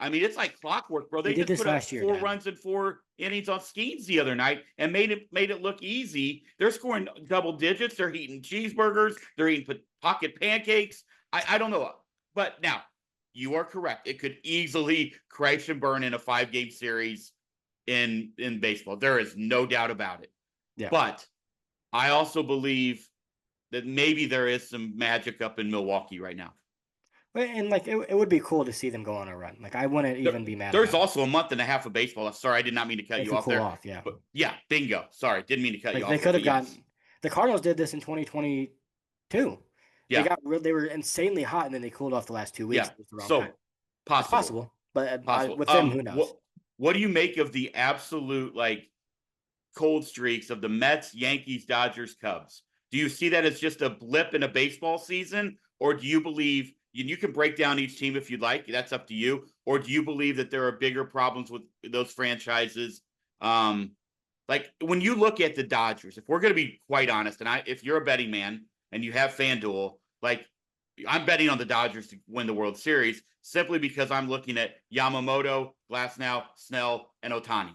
it's like clockwork, bro. They just put up 4 runs in 4 innings on Skeens the other night and made it look easy. They're scoring double digits. They're eating cheeseburgers. They're eating pocket pancakes. I don't know, but now. You are correct. It could easily crash and burn in a 5-game series in baseball. There is no doubt about it. Yeah. But I also believe that maybe there is some magic up in Milwaukee right now. And it would be cool to see them go on a run. Like, I wouldn't even be mad. There's also a month and a half of baseball. Sorry, I did not mean to cut you off there. Yeah. But bingo. Sorry, didn't mean to cut you off. They could have gotten. The Cardinals did this in 2022. Yeah. They were insanely hot, and then they cooled off the last 2 weeks. Yeah. So possible, but with them, who knows? What do you make of the absolute cold streaks of the Mets, Yankees, Dodgers, Cubs? Do you see that as just a blip in a baseball season, or do you believe you can break down each team if you'd like? That's up to you. Or do you believe that there are bigger problems with those franchises? Like, when you look at the Dodgers, if we're going to be quite honest, and if you're a betting man and you have FanDuel, I'm betting on the Dodgers to win the World Series simply because I'm looking at Yamamoto, Glasnow, Snell, and Ohtani.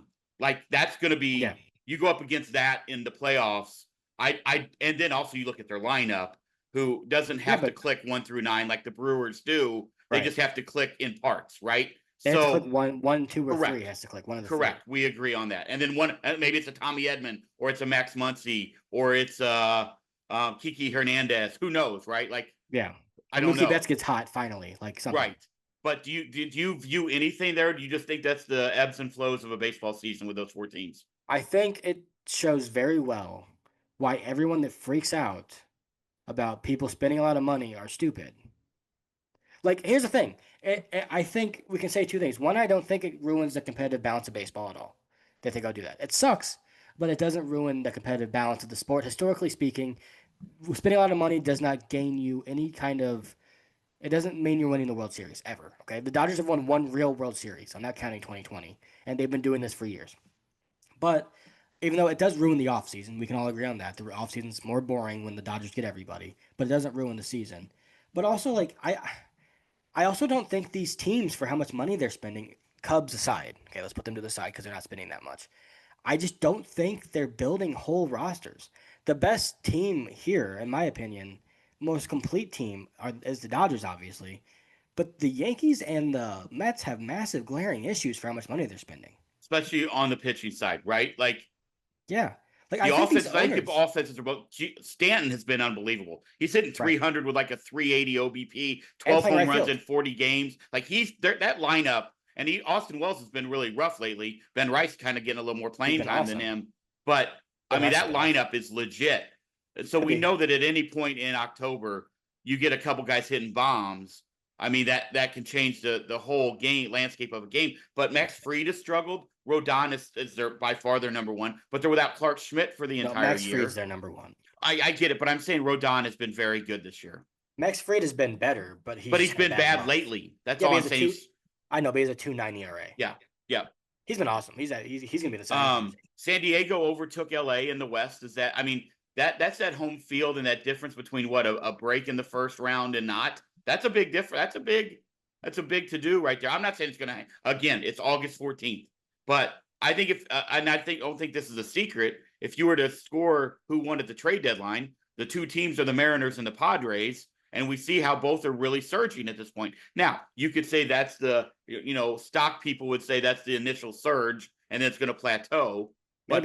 That's going to be you go up against that in the playoffs. And then also you look at their lineup, who doesn't have to click 1 through 9 like the Brewers do. They just have to click in parts, right? They have to click one, 2, or 3 has to click one of the correct. 3. We agree on that. And then maybe it's a Tommy Edman, or it's a Max Muncy, or it's Kiki Hernandez. Who knows, right? I don't know. Mookie Betts gets hot finally, something. Right. But did you view anything there? Or do you just think that's the ebbs and flows of a baseball season with those 4 teams? I think it shows very well why everyone that freaks out about people spending a lot of money are stupid. Here's the thing. I think we can say 2 things. One, I don't think it ruins the competitive balance of baseball at all that they go do that. It sucks, but it doesn't ruin the competitive balance of the sport. Historically speaking, spending a lot of money does not gain you any kind of – it doesn't mean you're winning the World Series ever, okay? The Dodgers have won 1 real World Series. I'm not counting 2020, and they've been doing this for years. But even though it does ruin the offseason, we can all agree on that. The offseason's more boring when the Dodgers get everybody, but it doesn't ruin the season. But also, I also don't think these teams, for how much money they're spending, Cubs aside, okay, let's put them to the side because they're not spending that much. I just don't think they're building whole rosters. The best team here, in my opinion, most complete team, is the Dodgers, obviously. But the Yankees and the Mets have massive glaring issues for how much money they're spending. Especially on the pitching side, right? Yeah. Like The I think these offenses, I think owners, the offenses are both. Stanton has been unbelievable. He's hitting right, 300 with like a 380 OBP, and 12 playing home right runs field. in 40 games. Like that lineup, and Austin Wells has been really rough lately. Ben Rice kind of getting a little more He's playing been time than awesome. him, but I Ben mean Rice has that been awesome. lineup is legit. So Could we be. know that at any point in October, you get a couple guys hitting bombs. I mean that can change the whole game landscape of a game. But Max Fried has struggled. Rodon is their by far their number one, but they're without Clark Schmidt for the No, entire Max Fried's year. their number one. I get it, but I'm saying Rodon has been very good this year. Max Fried has been better, but he's But just he's had a been bad bad month. lately. That's Yeah, all but I'm saying. I know, but he has a 2.9 ERA. Yeah, yeah. He's been awesome. He's gonna be the center. San Diego overtook LA in the West. Is that I mean that's that home field and that difference between what a break in the first round and not. That's a big difference. That's a big to do right there. I'm not saying it's gonna again. It's August 14th, but I think don't think this is a secret. If you were to score who won at the trade deadline, the two teams are the Mariners and the Padres. And we see how both are really surging at this point. Now, you could say that's stock people would say that's the initial surge and then it's going to plateau. But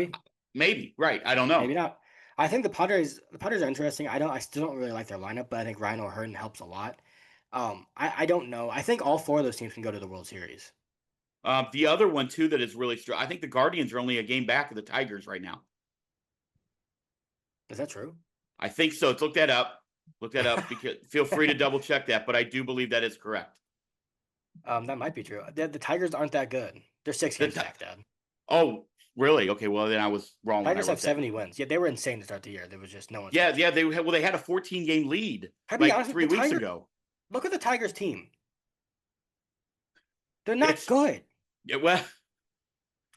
maybe, right. I don't know. Maybe not. I think the Padres are interesting. I still don't really like their lineup, but I think Ryan O'Hearn helps a lot. I don't know. I think all four of those teams can go to the World Series. The other one too that is really strong. I think the Guardians are only a game back of the Tigers right now. Is that true? I think so. Look that up. Because feel free to double check that, but I do believe that is correct. That might be true. The Tigers aren't that good. They're 6 games back, Dad. Oh, really? Okay, well then I was wrong. Tigers have 70 wins. Yeah, they were insane to start the year. There was just no one. Yeah. They had a 14-game lead like 3 weeks ago. Look at the Tigers team. They're not good. Yeah, well,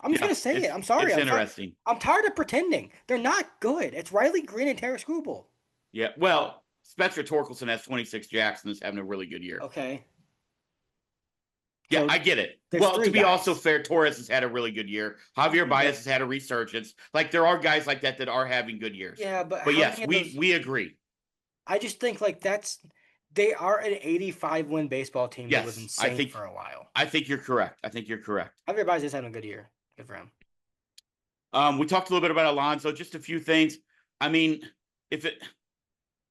I'm just gonna say it. I'm sorry. It's interesting. I'm tired of pretending. They're not good. It's Riley Green and Terry Skubal. Yeah, well, Spencer Torkelson has 26 jacks and is having a really good year. Okay. Yeah, so I get it. Well, to be also fair, Torres has had a really good year. Javier Baez has had a resurgence. Like there are guys like that are having good years. Yeah, but yes, we agree. I just think like they are an 85-win baseball team that was insane for a while. I think you're correct. Javier Baez is having a good year. Good for him. We talked a little bit about Alonso. Just a few things. I mean,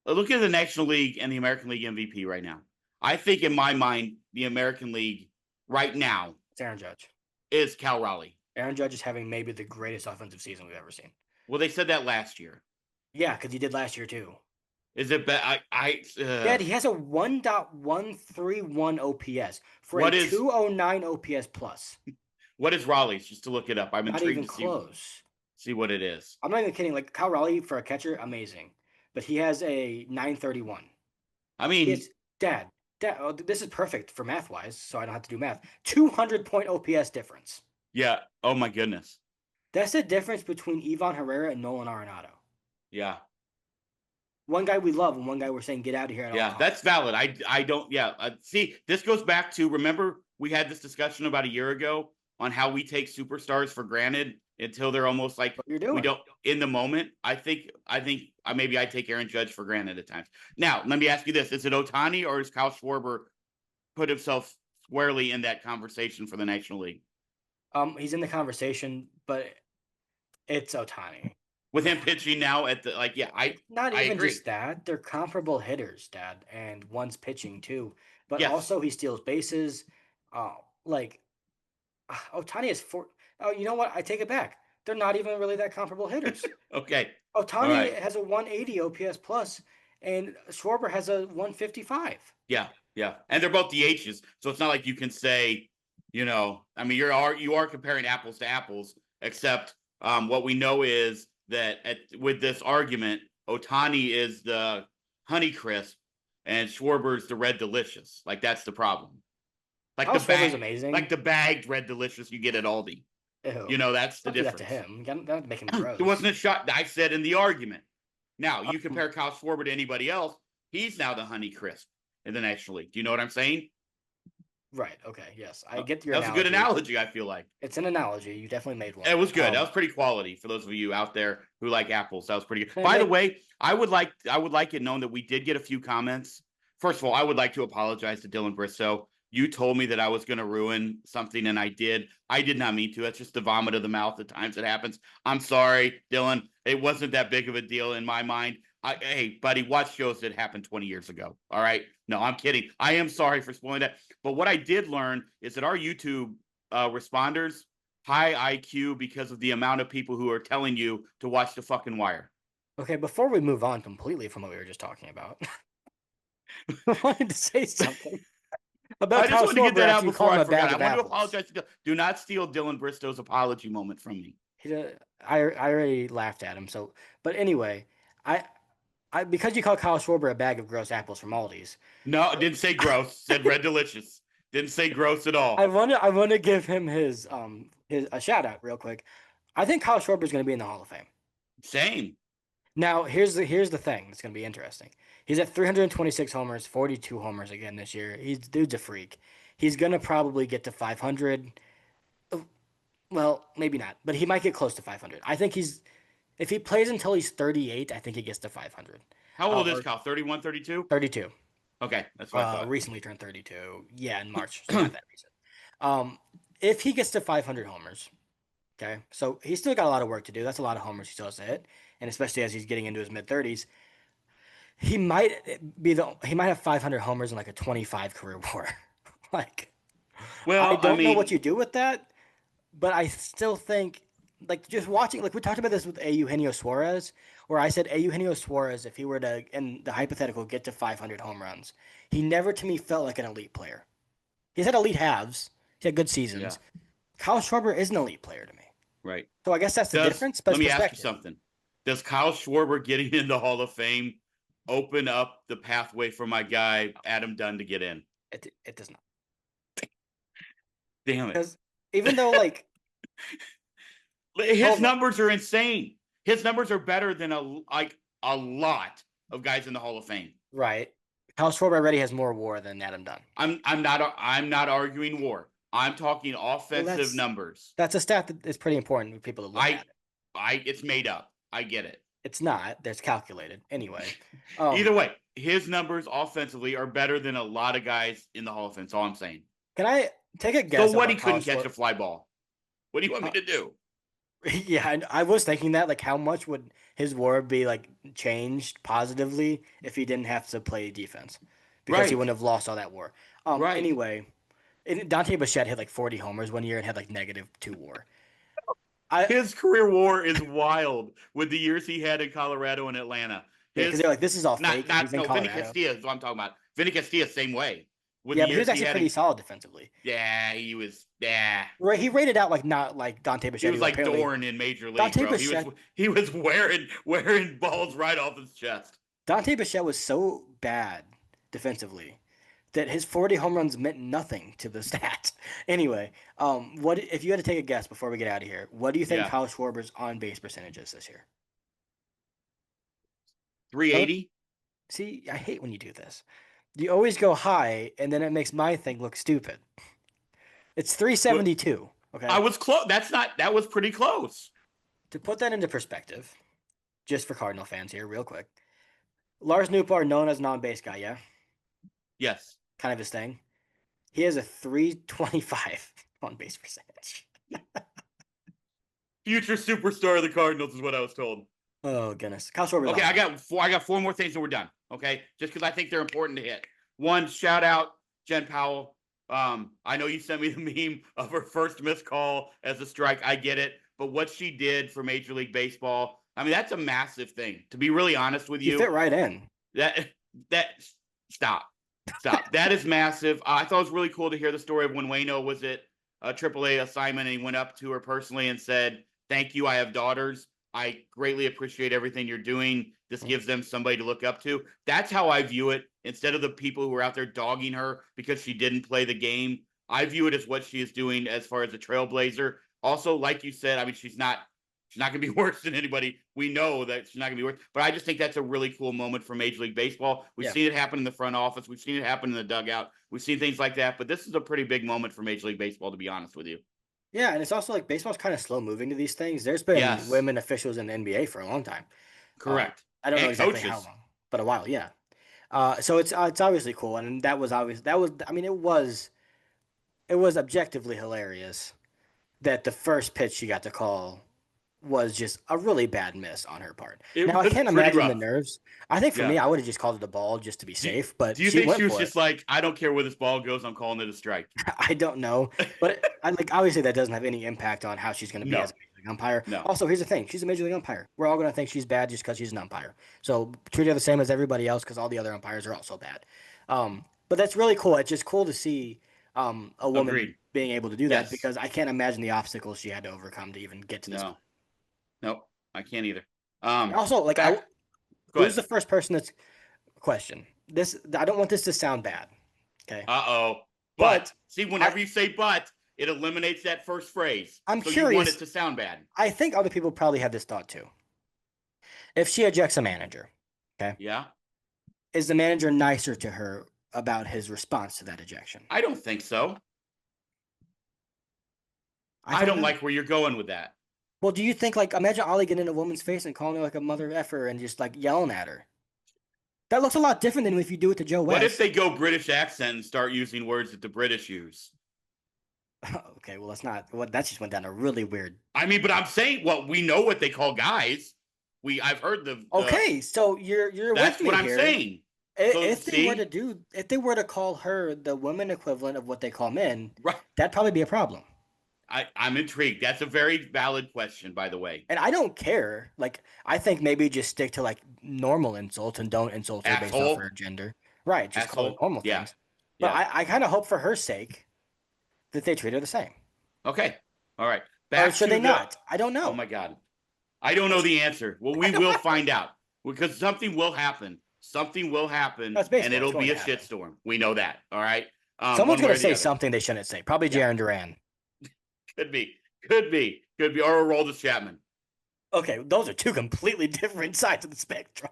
look at the National League and the American League MVP right now. I think in my mind, the American League right now it's Aaron Judge. Is Cal Raleigh. Aaron Judge is having maybe the greatest offensive season we've ever seen. Well, they said that last year. Yeah, because he did last year too. Is it bad? Dad, he has a 1.131 OPS for a 209 OPS plus. What is Raleigh's? Just to look it up. I'm not intrigued even to close. See what it is. I'm not even kidding. Like Cal Raleigh for a catcher, amazing. But he has a 931. I mean, Dad, this is perfect for math wise, so I don't have to do math. 200-point OPS difference. Yeah. Oh my goodness. That's the difference between Ivan Herrera and Nolan Arenado. Yeah. One guy we love and one guy we're saying get out of here at all times. That's valid. I don't. Yeah. See, this goes back to remember we had this discussion about a year ago on how we take superstars for granted until they're almost like we don't in the moment. I think maybe I take Aaron Judge for granted at times. Now, let me ask you this. Is it Ohtani or is Kyle Schwarber put himself squarely in that conversation for the National League? He's in the conversation, but it's Ohtani. With him pitching now at the not even just that. They're comparable hitters, Dad, and one's pitching too. But also he steals bases. Ohtani is four. Oh, you know what? I take it back. They're not even really that comparable hitters. Okay. Ohtani has a 180 OPS plus, and Schwarber has a 155. Yeah. And they're both DHs, so it's not like you can say, you are comparing apples to apples, except what we know is that with this argument, Ohtani is the Honeycrisp and Schwarber's the Red Delicious. Like that's the problem. Like amazing. Like the bagged Red Delicious you get at Aldi. Ew. That's the difference. That to him. That make him gross. It wasn't a shot. I said in the argument. Now you compare Kyle Schwarber to anybody else. He's now the Honeycrisp in the National League. Do you know what I'm saying? Right. Okay. Yes, I get your. That's a good analogy. I feel like it's an analogy. You definitely made one. It was good. That was pretty quality for those of you out there who like apples. That was pretty good. By the way, I would like it known that we did get a few comments. First of all, I would like to apologize to Dylan Bristow. You told me that I was going to ruin something, and I did. I did not mean to. That's just the vomit of the mouth. At times it happens. I'm sorry, Dylan. It wasn't that big of a deal in my mind. Hey, buddy, watch shows that happened 20 years ago. All right. No, I'm kidding. I am sorry for spoiling that. But what I did learn is that our YouTube responders, high IQ because of the amount of people who are telling you to watch the fucking Wire. Okay, before we move on completely from what we were just talking about, I wanted to say something about I just Kyle wanted to get Schwarber that out after you call before him I a bag forgot. I of want to apples. apologize. Do not steal Dylan Bristow's apology moment from me. I already laughed at him. So, but anyway, I because you call Kyle Schwarber a bag of gross apples from Aldi's. No, I didn't say gross. Said red delicious. Didn't say gross at all. I want to give him his a shout out real quick. I think Kyle Schwarber is going to be in the Hall of Fame. Same. Now, here's the thing that's going to be interesting. He's at 326 homers, 42 homers again this year. Dude's a freak. He's going to probably get to 500. Well, maybe not, but he might get close to 500. I think if he plays until he's 38, I think he gets to 500. How old is Kyle? 31, 32? 32. Okay, that's what I thought. Recently turned 32. Yeah, in March. So not that recent. If he gets to 500 homers, okay, so he's still got a lot of work to do. That's a lot of homers he still has to hit, and especially as he's getting into his mid 30s, he might have 500 homers in like a 25 career WAR. Like, well, I don't know what you do with that, but I still think, like, just watching, like we talked about this with Eugenio Suarez, where I said Eugenio Suarez, if he were to, in the hypothetical, get to 500 home runs, he never to me felt like an elite player. He's had elite halves. He had good seasons. Yeah. Kyle Schwarber is an elite player to me. Right. So I guess that's the difference. But let me ask you something. Does Kyle Schwarber getting in the Hall of Fame open up the pathway for my guy Adam Dunn to get in? It does not. Damn it. Because even though, like, his numbers are insane. His numbers are better than a lot of guys in the Hall of Fame. Right. Kyle Schwarber already has more WAR than Adam Dunn. I'm not arguing WAR. I'm talking offensive numbers. That's a stat that is pretty important for people to look at. It's made up. I get it. It's not. That's calculated. Anyway. Either way, his numbers offensively are better than a lot of guys in the Hall of Fame. That's all I'm saying. Can I take a guess? So what, he couldn't catch a fly ball? What do you want me to do? Yeah, I was thinking that, like, how much would his WAR be, like, changed positively if he didn't have to play defense? Because he wouldn't have lost all that WAR. Anyway, Dante Bichette hit like 40 homers one year and had like -2 WAR. His career WAR is wild with the years he had in Colorado and Atlanta. Because they're like, this is all fake. Vinny Castilla is what I'm talking about. Vinny Castilla, same way. But he was actually pretty solid defensively. Yeah, he was. Yeah, right. He rated out like not like Dante Bichette. He was like Dorn in Major League. Bro. He was wearing balls right off his chest. Dante Bichette was so bad defensively that his 40 home runs meant nothing to the stat. Anyway, what if you had to take a guess before we get out of here? What do you think Kyle Schwarber's on base percentage is this year? 380. See, I hate when you do this. You always go high, and then it makes my thing look stupid. It's 372. Okay, I was close. That was pretty close. To put that into perspective, just for Cardinal fans here, real quick, Lars Nootbaar, known as non-base guy, yeah. Yes. Kind of his thing. He has a 325 on base percentage. Future superstar of the Cardinals is what I was told. Oh goodness. Kyle Schwarber. Okay, I got four more things and we're done. Okay, just because I think they're important to hit. One, shout out Jen Powell. I know you sent me the meme of her first missed call as a strike. I get it, but what she did for Major League Baseball, I mean, that's a massive thing. To be really honest with you, you fit right in. Stop. That is massive. I thought it was really cool to hear the story of when Wayno was at a AAA assignment and he went up to her personally and said, "Thank you. I have daughters. I greatly appreciate everything you're doing. This gives them somebody to look up to." That's how I view it. Instead of the people who are out there dogging her because she didn't play the game, I view it as what she is doing as far as a trailblazer. Also, like you said, I mean, she's not going to be worse than anybody. We know that she's not going to be worse. But I just think that's a really cool moment for Major League Baseball. We've seen it happen in the front office. We've seen it happen in the dugout. We've seen things like that. But this is a pretty big moment for Major League Baseball, to be honest with you. Yeah, and it's also like baseball's kind of slow moving to these things. There's been women officials in the NBA for a long time. Correct. I don't know exactly how long, but a while, yeah. So it's obviously cool, and that was I mean, it was it was objectively hilarious that the first pitch she got to call was just a really bad miss on her part. It Now I was can't pretty imagine the rough. nerves. I think for Yeah. me, I would have just called it a ball just to be Do, safe, do but you she think she went was for it. just like, I don't care where this ball goes, I'm calling it a strike? I don't know, but I like obviously that doesn't have any impact on how she's going to be as No, a major league umpire. no. Also, here's the thing: she's a major league umpire. We're all going to think she's bad just because she's an umpire. So treat her the same as everybody else because all the other umpires are also bad. But that's really cool. It's just cool to see a woman Agreed. being able to do that Yes. because I can't imagine the obstacles she had to overcome to even get to this. No. Nope. I can't either. Also, like, Go who's ahead. the first person that's question? This I don't want this to sound bad. Okay. Uh-oh. But But see, whenever you say but, it eliminates that first phrase. I'm so curious. You want it to sound bad. I think other people probably have this thought too. If she ejects a manager, okay, Yeah. is the manager nicer to her about his response to that ejection? I don't think so. I don't like where you're going with that. Well, do you think, like, imagine Ollie getting in a woman's face and calling her like a mother effer and just like yelling at her? That looks a lot different than if you do it to Joe West. What if they go British accent and start using words that the British use? Okay, well, that's not. Well, that just went down a really weird. I mean, but I'm saying, well, we know what they call guys. I've heard the. Okay, so you're That's with me what I'm here. saying. If they were to call her the women equivalent of what they call men, Right. that'd probably be a problem. I'm intrigued. That's a very valid question, by the way. And I don't care. Like, I think maybe just stick to like normal insults and don't insult her based off her gender. Right, just call it normal things. But I kind of hope for her sake that they treat her the same. Okay. All right. Or should they not? I don't know. Oh my God. I don't know the answer. Well, we will find out because something will happen. Something will happen, and it'll be a shitstorm. We know that. All right. Someone's going to say something they shouldn't say. Probably Jaron Duran. Could be, or Aroldis Chapman. Okay, those are two completely different sides of the spectrum.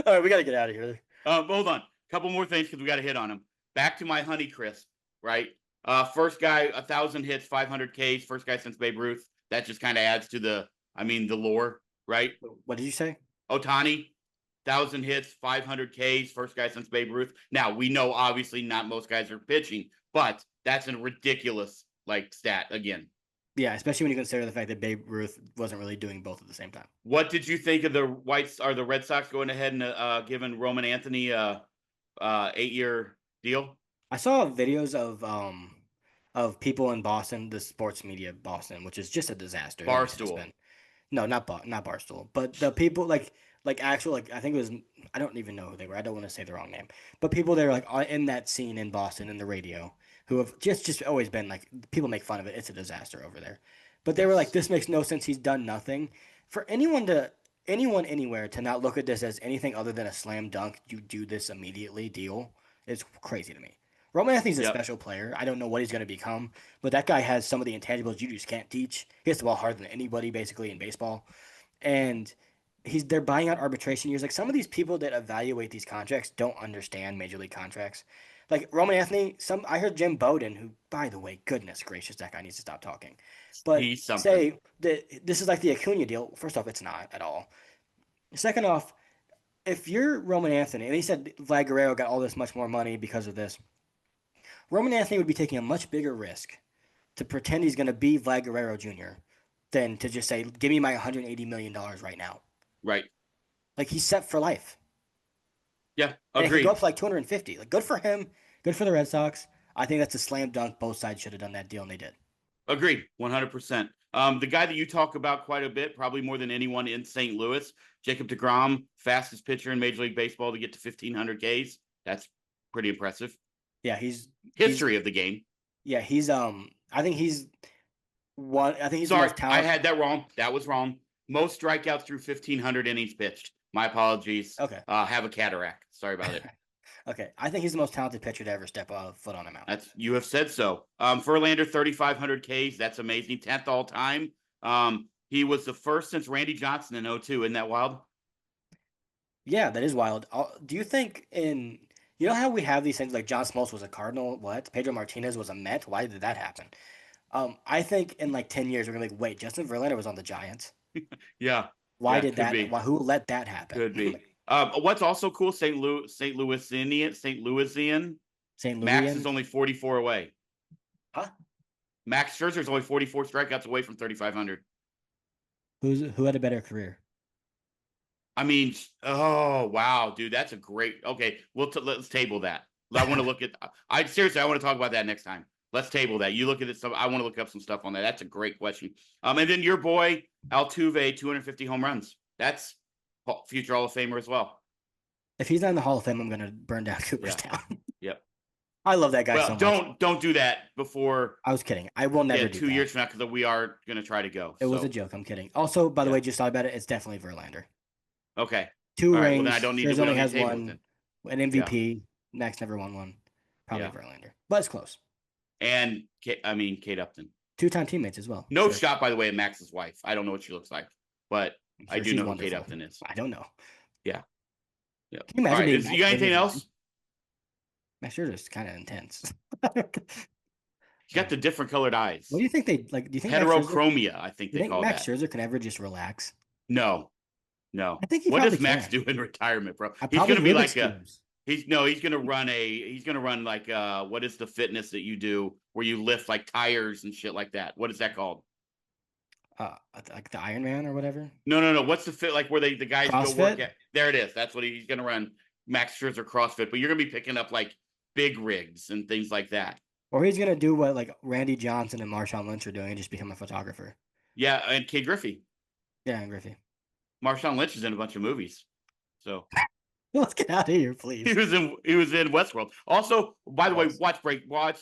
All right, we got to get out of here. Hold on. A couple more things because we got to hit on them. Back to my Honeycrisp, right? First guy, 1,000 hits, 500 Ks. First guy since Babe Ruth. That just kind of adds to the lore, right? What did you say? Ohtani, 1,000 hits, 500 Ks. First guy since Babe Ruth. Now, we know obviously not most guys are pitching, but that's a ridiculous stat again. Yeah, especially when you consider the fact that Babe Ruth wasn't really doing both at the same time. What did you think of the Red Sox going ahead and giving Roman Anthony a 8-year deal? I saw videos of people in Boston, the sports media Boston, which is just a disaster. Barstool. No, not Barstool, but the people like actual I think it was, I don't even know who they were. I don't want to say the wrong name, but people that are in that scene in Boston in the radio who have just always been people make fun of it. It's a disaster over there, but they were like, this makes no sense. He's done nothing. For anyone anywhere to not look at this as anything other than a slam dunk, you do this immediately deal. It's crazy to me. Roman Anthony's a special player. I don't know what he's going to become, but that guy has some of the intangibles you just can't teach. He hits the ball harder than anybody, basically, in baseball. And they're buying out arbitration years. Like, some of these people that evaluate these contracts don't understand major league contracts. Like, Roman Anthony, I heard Jim Bowden, who, by the way, goodness gracious, that guy needs to stop talking. But say that this is like the Acuna deal. First off, it's not at all. Second off, if you're Roman Anthony, and he said Vlad Guerrero got all this much more money because of this, Roman Anthony would be taking a much bigger risk to pretend he's going to be Vlad Guerrero Jr. than to just say, give me my $180 million right now. Right. Like, he's set for life. Yeah, agreed. And he go up to 250. Like, good for him. Good for the Red Sox. I think that's a slam dunk. Both sides should have done that deal, and they did. Agreed, 100%. The guy that you talk about quite a bit, probably more than anyone in St. Louis, Jacob deGrom, fastest pitcher in Major League Baseball to get to 1,500 Ks. That's pretty impressive. Yeah, he's history of the game. Yeah, he's I think he's one. I think he's sorry. The most talented. I had that wrong. That was wrong. Most strikeouts through 1,500 innings pitched. My apologies. Okay. Have a cataract. Sorry about it. Okay, I think he's the most talented pitcher to ever step a foot on a mound. You have said so. Verlander, 3,500 Ks. That's amazing. 10th all time. He was the first since Randy Johnson in 2002. Isn't that wild? Yeah, that is wild. Do you think you know how we have these things like John Smoltz was a Cardinal? What? Pedro Martinez was a Met? Why did that happen? I think in 10 years we're gonna be like, wait, Justin Verlander was on the Giants. Yeah. Why did that? Who let that happen? Could be. What's also cool, St. Louisian. Max is only 44 away. Huh? Max Scherzer's only 44 strikeouts away from 3,500. Who had a better career? I mean, oh wow, dude, that's a great. Okay, let's table that. I want to look at. I seriously, I want to talk about that next time. Let's table that. You look at this. I want to look up some stuff on that. That's a great question. And then your boy Altuve, 250 home runs. That's future Hall of Famer as well. If he's not in the Hall of Fame, I'm gonna burn down Cooperstown. Yep. I love that guy so much. Don't do that before. I was kidding. I will never do 2 years from now because we are gonna try to go. It was a joke. I'm kidding. Also, by the way, just thought about it. It's definitely Verlander. Okay. 2 rings. Well, then I don't need. There's only has one. An MVP. Max never won one. Probably Verlander, but it's close. And Kate Upton. 2-time teammates as well. No shot, by the way, at Max's wife. I don't know what she looks like, but I do know who Kate Upton is. I don't know. Yeah. Can you imagine you got anything else? Max Scherzer's kind of intense. He's got the different colored eyes. What do you think they like? Do you think heterochromia? I think they call that. Max Scherzer can ever just relax? No. I think what does Max do in retirement, bro? He's gonna be like he's gonna run like what is the fitness that you do where you lift like tires and shit like that? What is that called? Like the Iron Man or whatever. No. What's the fit like where the guys CrossFit? go work at? There it is. That's what he's gonna run. Max Scherzer CrossFit, but you're gonna be picking up like big rigs and things like that. Or he's gonna do what like Randy Johnson and Marshawn Lynch are doing and just become a photographer. Yeah, and Kay Griffey. Yeah, and Griffey. Marshawn Lynch is in a bunch of movies. So let's get out of here, please. He was in Westworld. Also, by the way, watch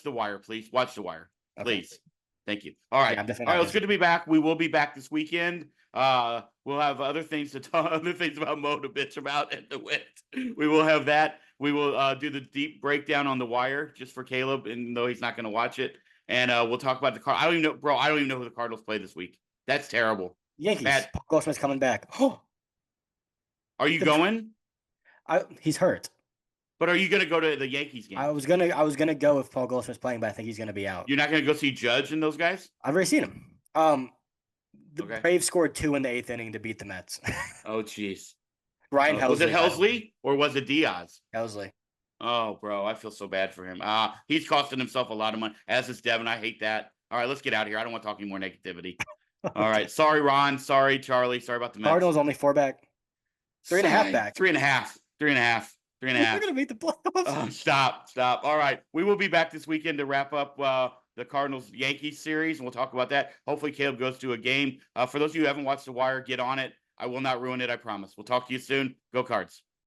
The Wire, please. Watch The Wire, please. Thank you. All right. All right, it's good to be back. We will be back this weekend. We'll have other things to talk, other things about Mo to bitch about and to wit. We will have that. We will do the deep breakdown on The Wire just for Caleb, even though he's not going to watch it. And we'll talk about the Cardinals. I don't even know, bro. I don't even know who the Cardinals play this week. That's terrible. Yankees. Paul Goldschmidt's coming back. Oh, are you going? He's hurt. But are you going to go to the Yankees game? I was gonna go if Paul Goldschmidt's playing, but I think he's gonna be out. You're not going to go see Judge and those guys? I've already seen him. The Braves scored 2 in the 8th inning to beat the Mets. Oh, jeez. Ryan Helsley. Was it Helsley or was it Diaz? Helsley. Oh, bro, I feel so bad for him. He's costing himself a lot of money, as is Devin. I hate that. All right, let's get out of here. I don't want to talk any more negativity. All right. Sorry, Ron. Sorry, Charlie. Sorry about the Mets. Cardinals only 4 back. 3.5 back. 3.5. 3.5. 3.5. We're going to beat the playoffs. Stop. All right. We will be back this weekend to wrap up the Cardinals-Yankees series, and we'll talk about that. Hopefully, Caleb goes to a game. For those of you who haven't watched The Wire, get on it. I will not ruin it, I promise. We'll talk to you soon. Go Cards.